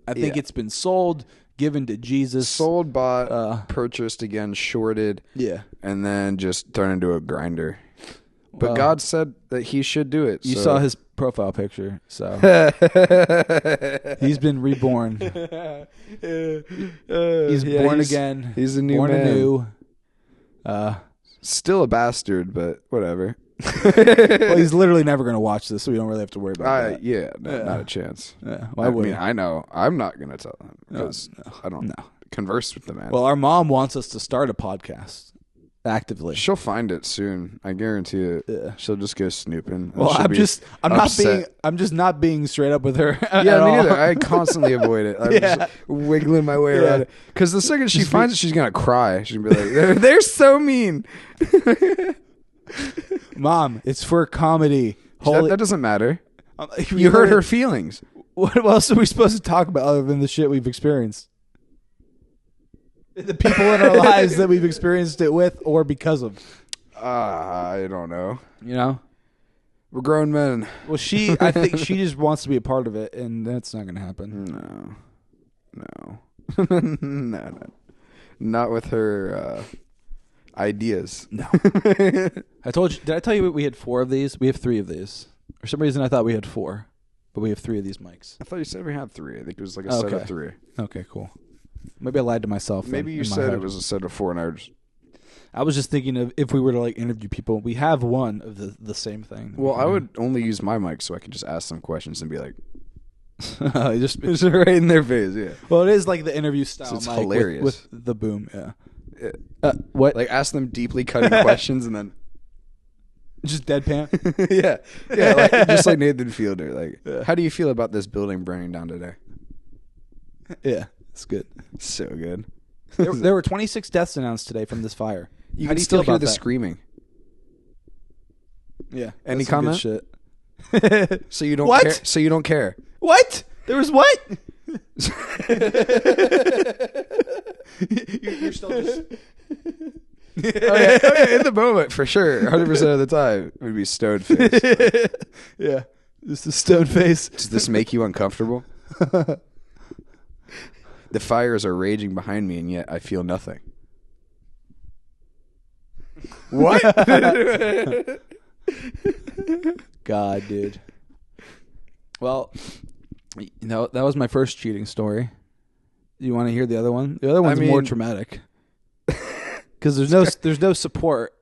I think it's been sold, given to Jesus. Sold, bought, purchased again, shorted. Yeah. And then just turned into a grinder. But God said that he should do it. You saw his profile picture, so he's been reborn. He's born again. He's a new born man. anew. Still a bastard, but whatever. Well, he's literally never going to watch this, so we don't really have to worry about that. Yeah, not a chance. Yeah, I mean, I know. I'm not going to tell him because I don't converse with the man. Well, our mom wants us to start a podcast actively. She'll find it soon. I guarantee it. Yeah. She'll just go snooping. Well, I'm just not being straight up with her. Yeah, me neither. I constantly avoid it. I'm just wiggling my way around it. Because the second she finds it, she's gonna cry. She's gonna be like, "They're so mean." Mom, it's for comedy. That doesn't matter. You hurt her feelings. What else are we supposed to talk about other than the shit we've experienced? The people in our lives that we've experienced it with or because of. I don't know. You know? We're grown men. Well, I think she just wants to be a part of it, and that's not going to happen. No. Not with her ideas. No. I told you. Did I tell you we had 4 of these? We have 3 of these. For some reason, I thought we had 4, but we have 3 of these mics. I thought you said we had 3. I think it was like a set of 3. Okay, cool. Maybe I lied to myself. Maybe you said it was a set of 4, and I was just thinking of if we were to like interview people. We have one of the same thing. Well, I would only use my mic so I can just ask them questions and be like, just right in their face. Yeah. Well, it is like the interview style. So it's mic hilarious with the boom. Yeah. What? Like ask them deeply cutting questions and then just deadpan. yeah. Like, just like Nathan Fielder. Like, how do you feel about this building burning down today? Yeah, it's good. So good. There were 26 deaths announced today from this fire. You can still hear the screaming. Yeah. Any comment? Shit. So you don't what? care? So you don't care? What? There was what? You're still just. In the moment, for sure, 100% of the time, it would be stone face. Yeah, just a stone face. Does this make you uncomfortable? The fires are raging behind me, and yet I feel nothing. What? God, dude. Well, you know, that was my first cheating story. You want to hear the other one? The other one's more traumatic. Because there's no support,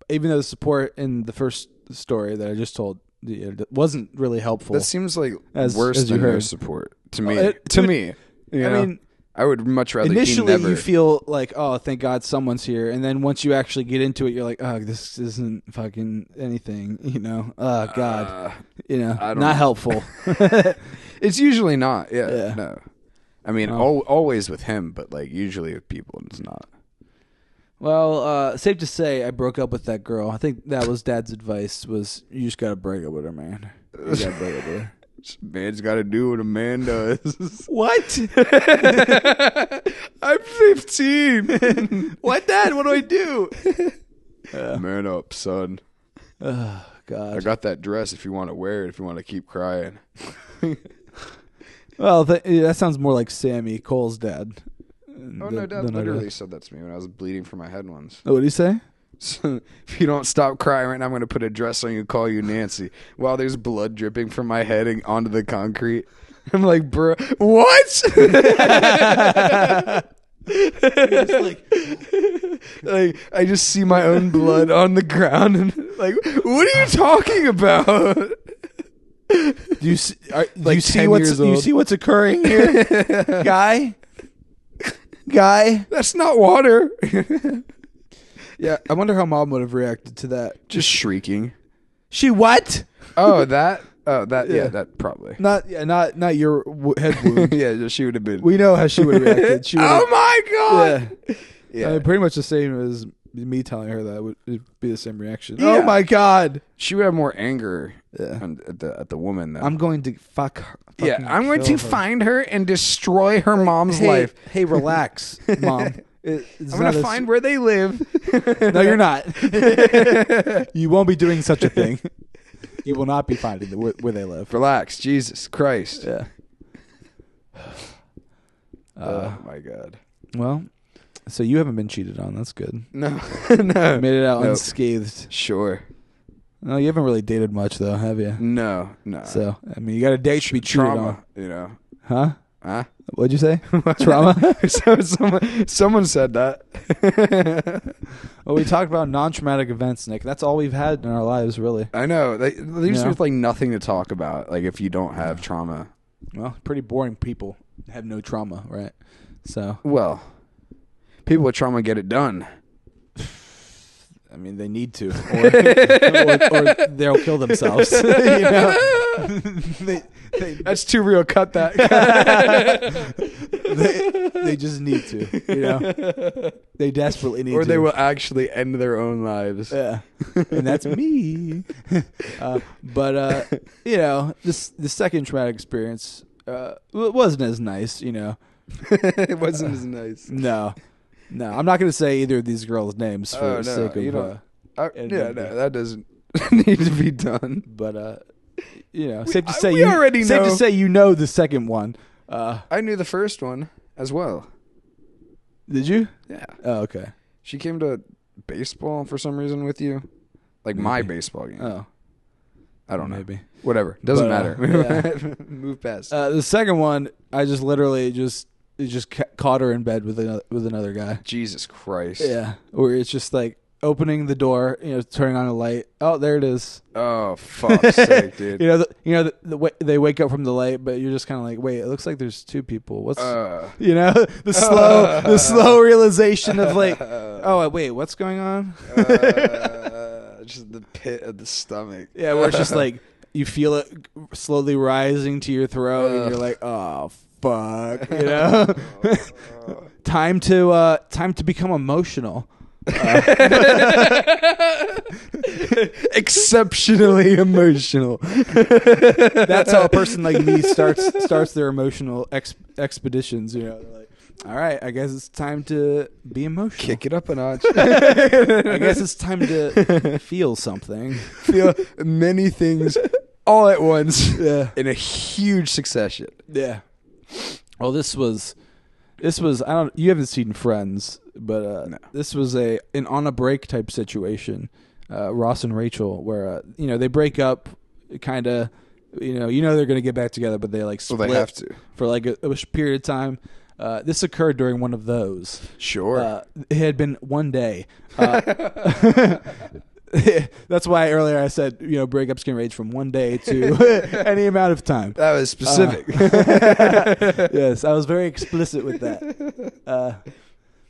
even though the support in the first story that I just told wasn't really helpful. That seems like worse than no support to me. You know? I mean, I would much rather initially never. You feel like, oh, thank God someone's here, and then once you actually get into it, you're like, oh, this isn't fucking anything, you know? Oh God, you know, not helpful. It's usually not. Yeah. No. I mean, Oh. always with him, but like usually with people, it's not. Well, safe to say, I broke up with that girl. I think that was Dad's advice: was you just gotta break up with her, man. You gotta break up with her. Man's got to do what a man does. What? I'm 15. What, Dad? What do I do? Man up, son. God, God. I got that dress if you want to wear it, if you want to keep crying. Well, that sounds more like Sammy Cole's dad. Oh, no, Dad literally said that to me when I was bleeding from my head once. Oh, what did he say? So, if you don't stop crying right now, I'm going to put a dress on you and call you Nancy. While there's blood dripping from my head and onto the concrete. I'm like, bro, what? Like, I just see my own blood on the ground and like, what are you talking about? Do you see, you see what's occurring here, guy? That's not water. Yeah, I wonder how Mom would have reacted to that. Just shrieking. She what? Oh, that. Oh, that. Yeah, that probably. Not your head wound. Yeah, she would have been. We know how she would have reacted. Oh my God. Yeah. I mean, pretty much the same as me telling her that would be the same reaction. Yeah. Oh my God. She would have more anger at the woman. Though. I'm going to fuck her. Yeah, I'm going to find her and destroy her mom's life. Hey, relax, Mom. I'm going to find where they live. No, you're not. You won't be doing such a thing. You will not be finding where they live. Relax, Jesus Christ. Yeah. Oh my God. Well, so you haven't been cheated on. That's good. No. No. Made it out unscathed. Sure. No, you haven't really dated much though, have you? No. So, I mean, you got to date to be cheated on. You know. Huh? Huh? What'd you say? Trauma? Someone said that. Well, we talked about non-traumatic events, Nick. That's all we've had in our lives, really. I know. There's just like nothing to talk about. Like if you don't have trauma. Well, pretty boring people have no trauma, right? So. Well, people with trauma get it done. I mean, they need to, or they'll kill themselves. You know? That's too real. Cut that. They just need to, you know. They desperately need to. Or they will actually end their own lives. Yeah, and that's me. But you know, the second traumatic experience wasn't as nice, you know. It wasn't as nice. No, I'm not going to say either of these girls' names for the sake of. That doesn't need to be done. But you know, safe to say you know the second one. I knew the first one as well. Did you? Yeah. Oh, okay. She came to baseball for some reason with you, like my baseball game. Oh, I don't know. Maybe. Whatever. Doesn't matter. Yeah. Move past. The second one, I just literally just caught her in bed with another guy. Jesus Christ. Yeah. Or it's just like opening the door, you know, turning on a light. Oh, there it is. Oh, fuck's sake, dude. You know, they wake up from the light, but you're just kind of like, wait, it looks like there's two people. What's you know, the slow realization of like, oh wait, what's going on? Just the pit of the stomach. Yeah, where it's just like you feel it slowly rising to your throat, and you're like, oh fuck, you know. Time to become emotional. Exceptionally emotional. That's how a person like me starts their emotional expeditions. You know, they're like, all right, I guess it's time to be emotional. Kick it up a notch. I guess it's time to feel something. Feel many things all at once. Yeah, in a huge succession. Yeah. Well, this was. You haven't seen Friends, but no. This was an on a break type situation. Ross and Rachel, where you know, they break up, kind of, you know they're going to get back together, but they like split they have to for like a period of time. This occurred during one of those. Sure. It had been one day. That's why earlier I said, you know, breakups can range from one day to any amount of time. That was specific. Yes, I was very explicit with that.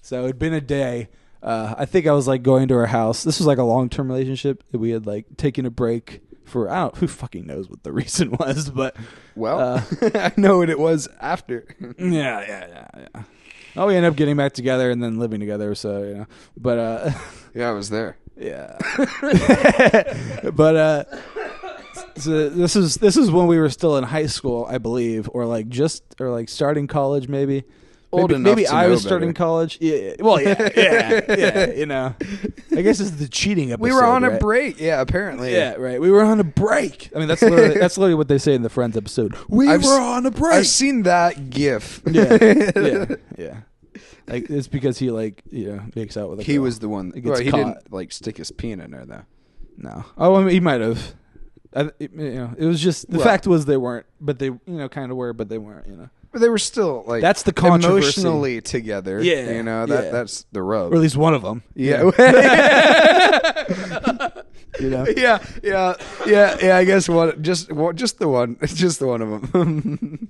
So it'd been a day. I think I was like going to her house. This was like a long-term relationship. We had like taken a break for, I don't, who fucking knows what the reason was, but. Well, I know what it was after. Yeah. Oh, we ended up getting back together and then living together, so, you know. But, yeah, I was there. Yeah. But so this is when we were still in high school, I believe, or like starting college maybe. maybe I was starting college. Yeah. Well, yeah. You know, I guess it's the cheating episode. We were on right? a break. Yeah, apparently. Yeah, right. We were on a break. I mean, that's literally what they say in the Friends episode. We were on a break. I've seen that GIF. Yeah. Like it's because he makes out with a girl. He was the one. He didn't stick his peen in there though. No. Oh, I mean, he might have. It was just the fact was they weren't, but they kind of were, but they weren't. But they were still that's the controversy. Emotionally together. Yeah, that's the rub. Or at least one of them. Yeah. Yeah. I guess just the one. It's just the one of them.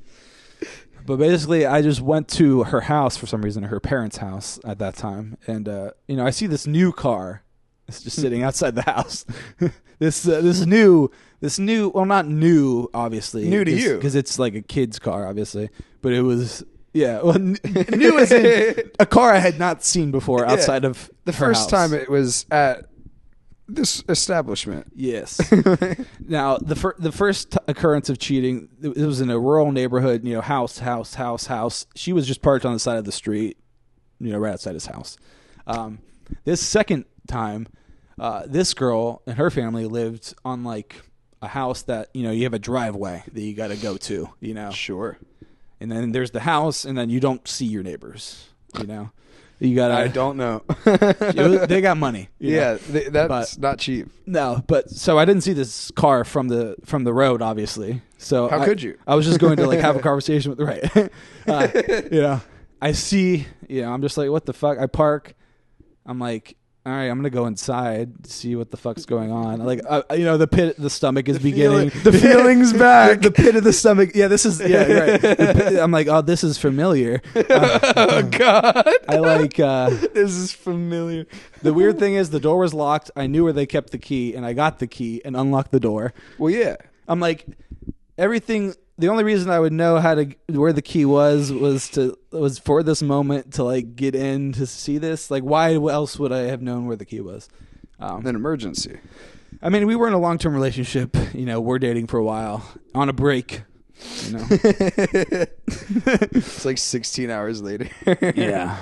But basically, I just went to her house for some reason, her parents' house at that time, and I see this new car. It's just sitting outside the house. This new, well, not new, obviously. New to you. Because it's like a kid's car, obviously. But it was, new as in a car I had not seen before outside of the first time it was at this establishment. Yes. Now, the first occurrence of cheating, it was in a rural neighborhood, house. She was just parked on the side of the street, right outside his house. This second time, this girl and her family lived on like a house that you have a driveway that you got to go to, Sure. And then there's the house, and then you don't see your neighbors. You got. I don't know. They got money. That's not cheap. No, but so I didn't see this car from the road, obviously. So how could you? I was just going to have a conversation with I see. I'm just like, what the fuck? I park. I'm like, all right, I'm gonna go inside to see what the fuck's going on. Like, the pit of the stomach is beginning. The feeling's back. The pit of the stomach. Yeah, this is. Yeah, right. I'm like, oh, this is familiar. Oh God. I like. This is familiar. The weird thing is, the door was locked. I knew where they kept the key, and I got the key and unlocked the door. Well, yeah. I'm like, everything. The only reason I would know where the key was for this moment to get in to see this. Like, why else would I have known where the key was? An emergency. I mean, we were in a long-term relationship. We're dating for a while on a break. It's like 16 hours later. Yeah.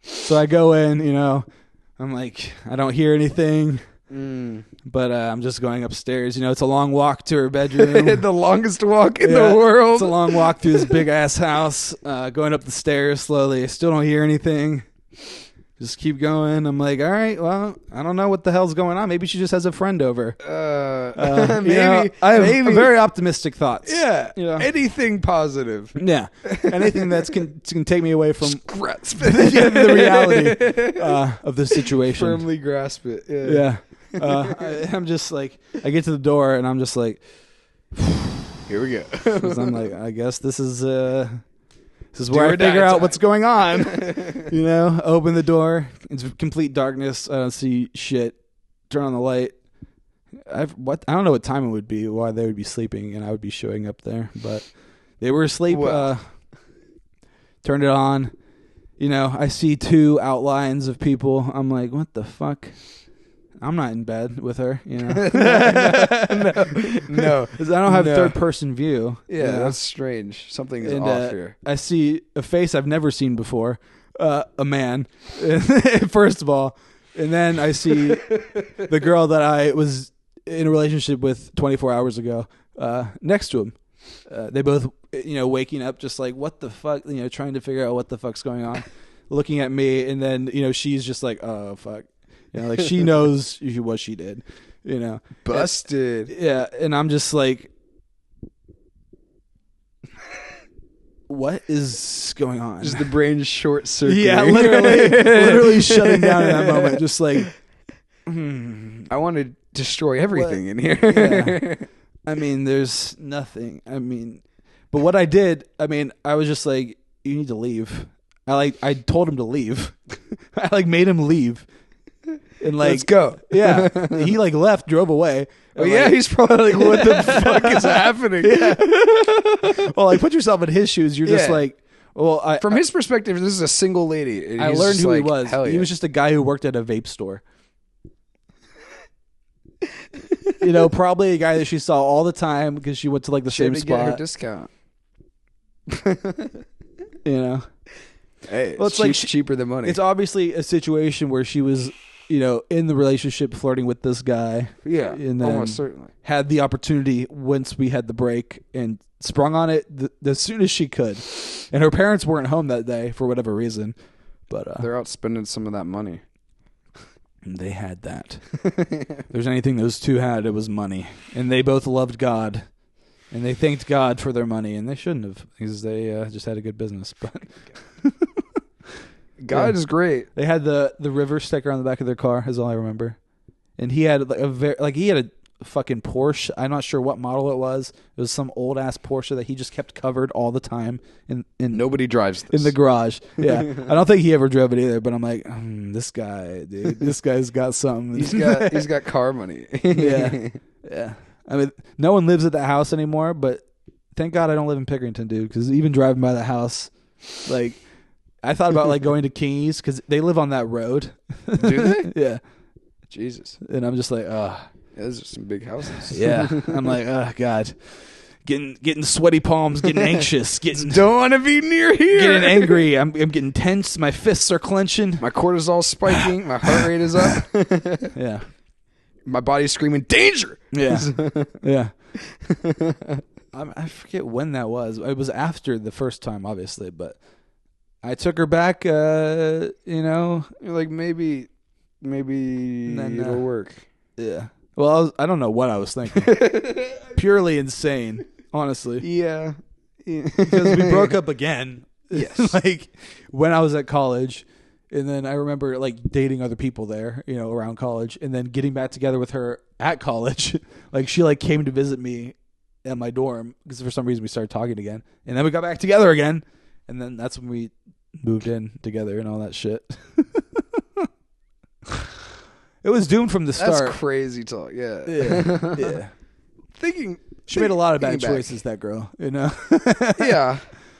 So I go in. I'm like, I don't hear anything. But I'm just going upstairs. It's a long walk to her bedroom. The longest walk in the world. It's a long walk through this big ass house. Going up the stairs slowly. I still don't hear anything. Just keep going. I'm like, all right, well, I don't know what the hell's going on. Maybe she just has a friend over. Maybe. I have very optimistic thoughts. Yeah. Anything positive. Yeah. Anything that can take me away from grasp the reality of the situation. Firmly grasp it. Yeah. I'm just like, I get to the door and I'm just like, here we go. 'Cause I'm like, I guess this is where I figure out what's going on. Open the door. It's complete darkness. I don't see shit. Turn on the light. I don't know what time it would be, why they would be sleeping, and I would be showing up there. But they were asleep. Turned it on. I see two outlines of people. I'm like, what the fuck? I'm not in bed with her, No. Because I don't have third-person view. Yeah, that's strange. Something is off here. I see a face I've never seen before, a man, first of all. And then I see the girl that I was in a relationship with 24 hours ago next to him. They both, waking up just like, what the fuck, trying to figure out what the fuck's going on, looking at me. And then, she's just like, oh, fuck. She knows what she did, Busted. And I'm just like, what is going on? Just the brain short circuiting. Yeah, literally shutting down in that moment. Just like, I want to destroy everything in here. Yeah. I mean, there's nothing. But what I did, I was just like, you need to leave. I told him to leave. I made him leave. And let's go. Yeah. He left, drove away. Oh yeah, he's probably like, what the fuck is happening? Yeah. Well, put yourself in his shoes. You're just like, well, from his perspective, this is a single lady. I learned who he was. Hell yeah. He was just a guy who worked at a vape store. Probably a guy that she saw all the time because she went to the same spot. Get her discount. You know? Hey, Well, it's like cheaper than money. It's obviously a situation where she was, in the relationship flirting with this guy. Yeah, and then almost certainly. Had the opportunity once we had the break and sprung on it as soon as she could. And her parents weren't home that day for whatever reason. But they're out spending some of that money. They had that. If there's anything those two had, it was money. And they both loved God. And they thanked God for their money. And they shouldn't have, because they just had a good business. But God is great. They had the river sticker on the back of their car, is all I remember. And he had he had a fucking Porsche. I'm not sure what model it was. It was some old ass Porsche that he just kept covered all the time in nobody drives this. In the garage. Yeah. I don't think he ever drove it either, but I'm like, this guy, dude, this guy's got something. He's got car money. Yeah. Yeah. I mean, no one lives at that house anymore, but thank God I don't live in Pickerington, dude, because even driving by the house, like, I thought about like going to King's because they live on that road. Do they? Yeah. Jesus. And I'm just like, yeah, those are some big houses. Yeah. I'm like, oh God, getting sweaty palms, getting anxious, don't want to be near here. Getting angry. I'm getting tense. My fists are clenching. My cortisol's spiking. My heart rate is up. Yeah. My body's screaming danger. Yeah. Yeah. I forget when that was. It was after the first time, obviously, but I took her back. You're like maybe it'll work. Yeah. Well, I don't know what I was thinking. Purely insane, honestly. Yeah. Because we broke up again. Yes. Like when I was at college, and then I remember like dating other people there, around college, and then getting back together with her at college. Like she like came to visit me at my dorm because for some reason we started talking again, and then we got back together again, and then that's when we moved in together and all that shit. It was doomed from the start. That's crazy talk. Yeah. Yeah. She made a lot of bad choices, that girl, Yeah.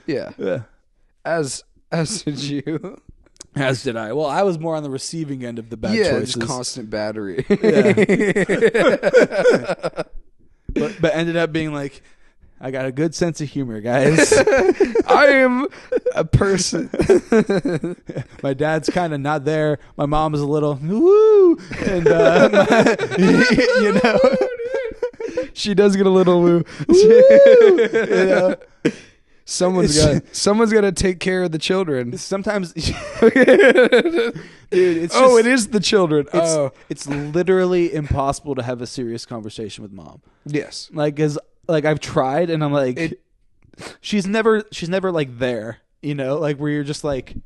Yeah. As did you. As did I. Well, I was more on the receiving end of the bad choices. Just constant battery. Yeah. but ended up being like, I got a good sense of humor, guys. I am a person. My dad's kind of not there. My mom is a little woo, and she does get a little woo. Someone's got to take care of the children. Sometimes, dude, it's it is the children. It's literally impossible to have a serious conversation with mom. Yes, like I've tried, and I'm like, she's never like there, like where you're just like,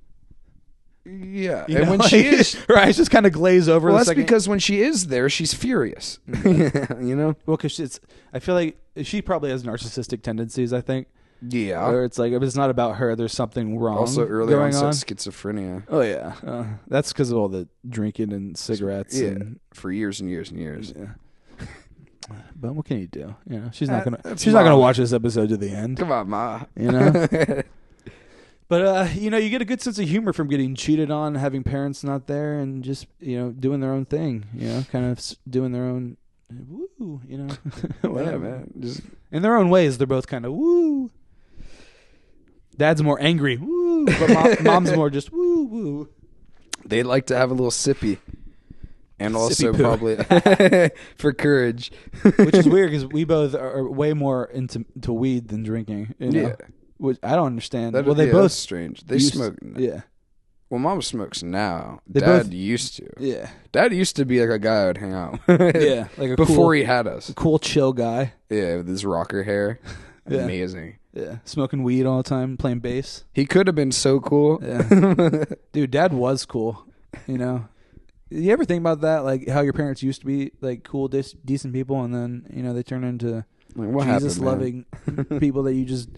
yeah. And when she is, her eyes just kind of glaze over. Well, that's because when she is there, she's furious. Well, because I feel like she probably has narcissistic tendencies. I think. Yeah. Where it's like if it's not about her, there's something wrong. Also, early onset schizophrenia. Oh yeah, that's because of all the drinking and cigarettes. Yeah, and for years and years and years. Yeah. But what can you do? She's not gonna watch this episode to the end. Come on, Ma. But you get a good sense of humor from getting cheated on, having parents not there, and just doing their own thing. Kind of doing their own woo. Whatever. Yeah, man. Just in their own ways, they're both kind of woo. Dad's more angry, woo, but mom's more just woo woo. They like to have a little sippy. And also sippy probably for courage. Which is weird because we both are way more into weed than drinking. Yeah. Which I don't understand. They both that's strange. They smoke. Yeah. Well, Mom smokes now. They Dad both used to. Yeah. Dad used to be like a guy I would hang out with. Yeah. Like before he had us. Cool, chill guy. Yeah, with his rocker hair. Yeah. Amazing. Yeah. Smoking weed all the time, playing bass. He could have been so cool. Yeah. Dude, Dad was cool. You ever think about that? Like how your parents used to be like cool, decent people, and then they turn into Jesus-loving people that you just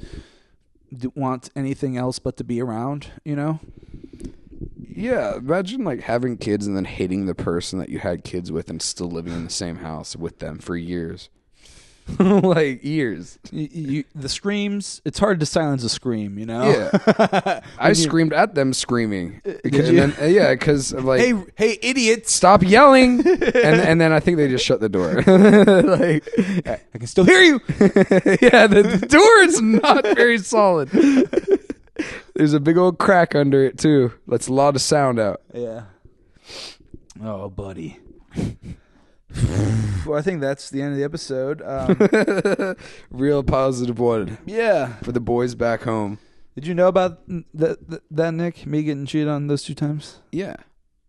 want anything else but to be around. Yeah, imagine like having kids and then hating the person that you had kids with and still living in the same house with them for years. like years. The screams, it's hard to silence a scream, you know? Yeah. I screamed at them screaming. Because like, hey, idiots. Stop yelling. and then I think they just shut the door. Like, I can still hear you. Yeah, the door is not very solid. There's a big old crack under it, too. Lets a lot of sound out. Yeah. Oh, buddy. Well, I think that's the end of the episode. Real positive one. Yeah. For the boys back home. Did you know about that, Nick? Me getting cheated on those 2 times? Yeah.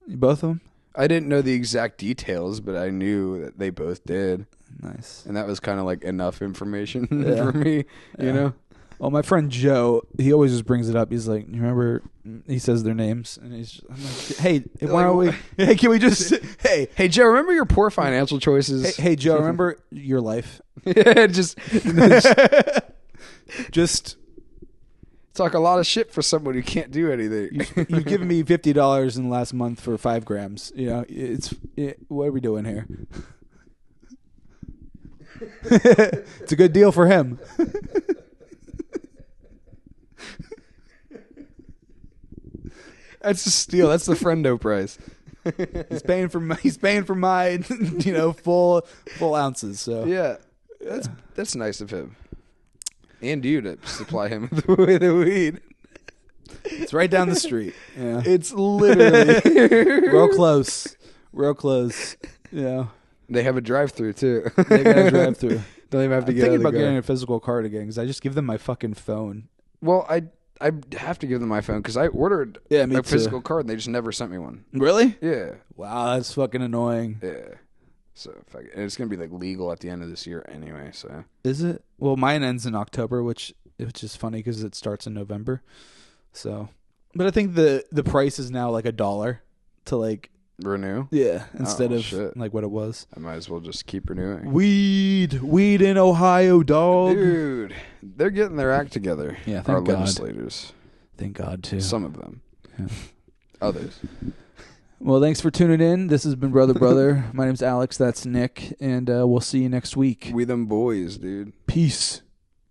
Both of them? I didn't know the exact details, but I knew that they both did. Nice. And that was kind of like enough information for me, you know? Well, my friend Joe, he always just brings it up. He's like, you remember, he says their names, and I'm like, hey, why don't we, hey, can we just, hey, Joe, remember your poor financial choices? Hey, Joe, remember your life? Yeah, just talk a lot of shit for someone who can't do anything. You've given me $50 in the last month for 5 grams. You know, what are we doing here? It's a good deal for him. That's a steal. That's the friendo price. He's paying for my full ounces. So yeah, that's nice of him, and you to supply him with the weed. It's right down the street. Yeah, it's literally real close. Yeah, they have a drive-through too. They got a drive-through. Don't even have to I'm get. Thinking about getting a physical card again because I just give them my fucking phone. Well, I have to give them my phone because I ordered a physical card and they just never sent me one. Really? Yeah. Wow, that's fucking annoying. Yeah. So and it's gonna be like legal at the end of this year anyway. So is it? Well, mine ends in October, which is funny because it starts in November. So, but I think the price is now like $1 to like renew. Yeah, instead of like what it was. I might as well just keep renewing. Weed in Ohio, dog. Dude, they're getting their act together. Yeah, our legislators. Thank God too. Some of them. Yeah. Others. Well, thanks for tuning in. This has been Brother. My name's Alex. That's Nick, and we'll see you next week. We them boys, dude. Peace.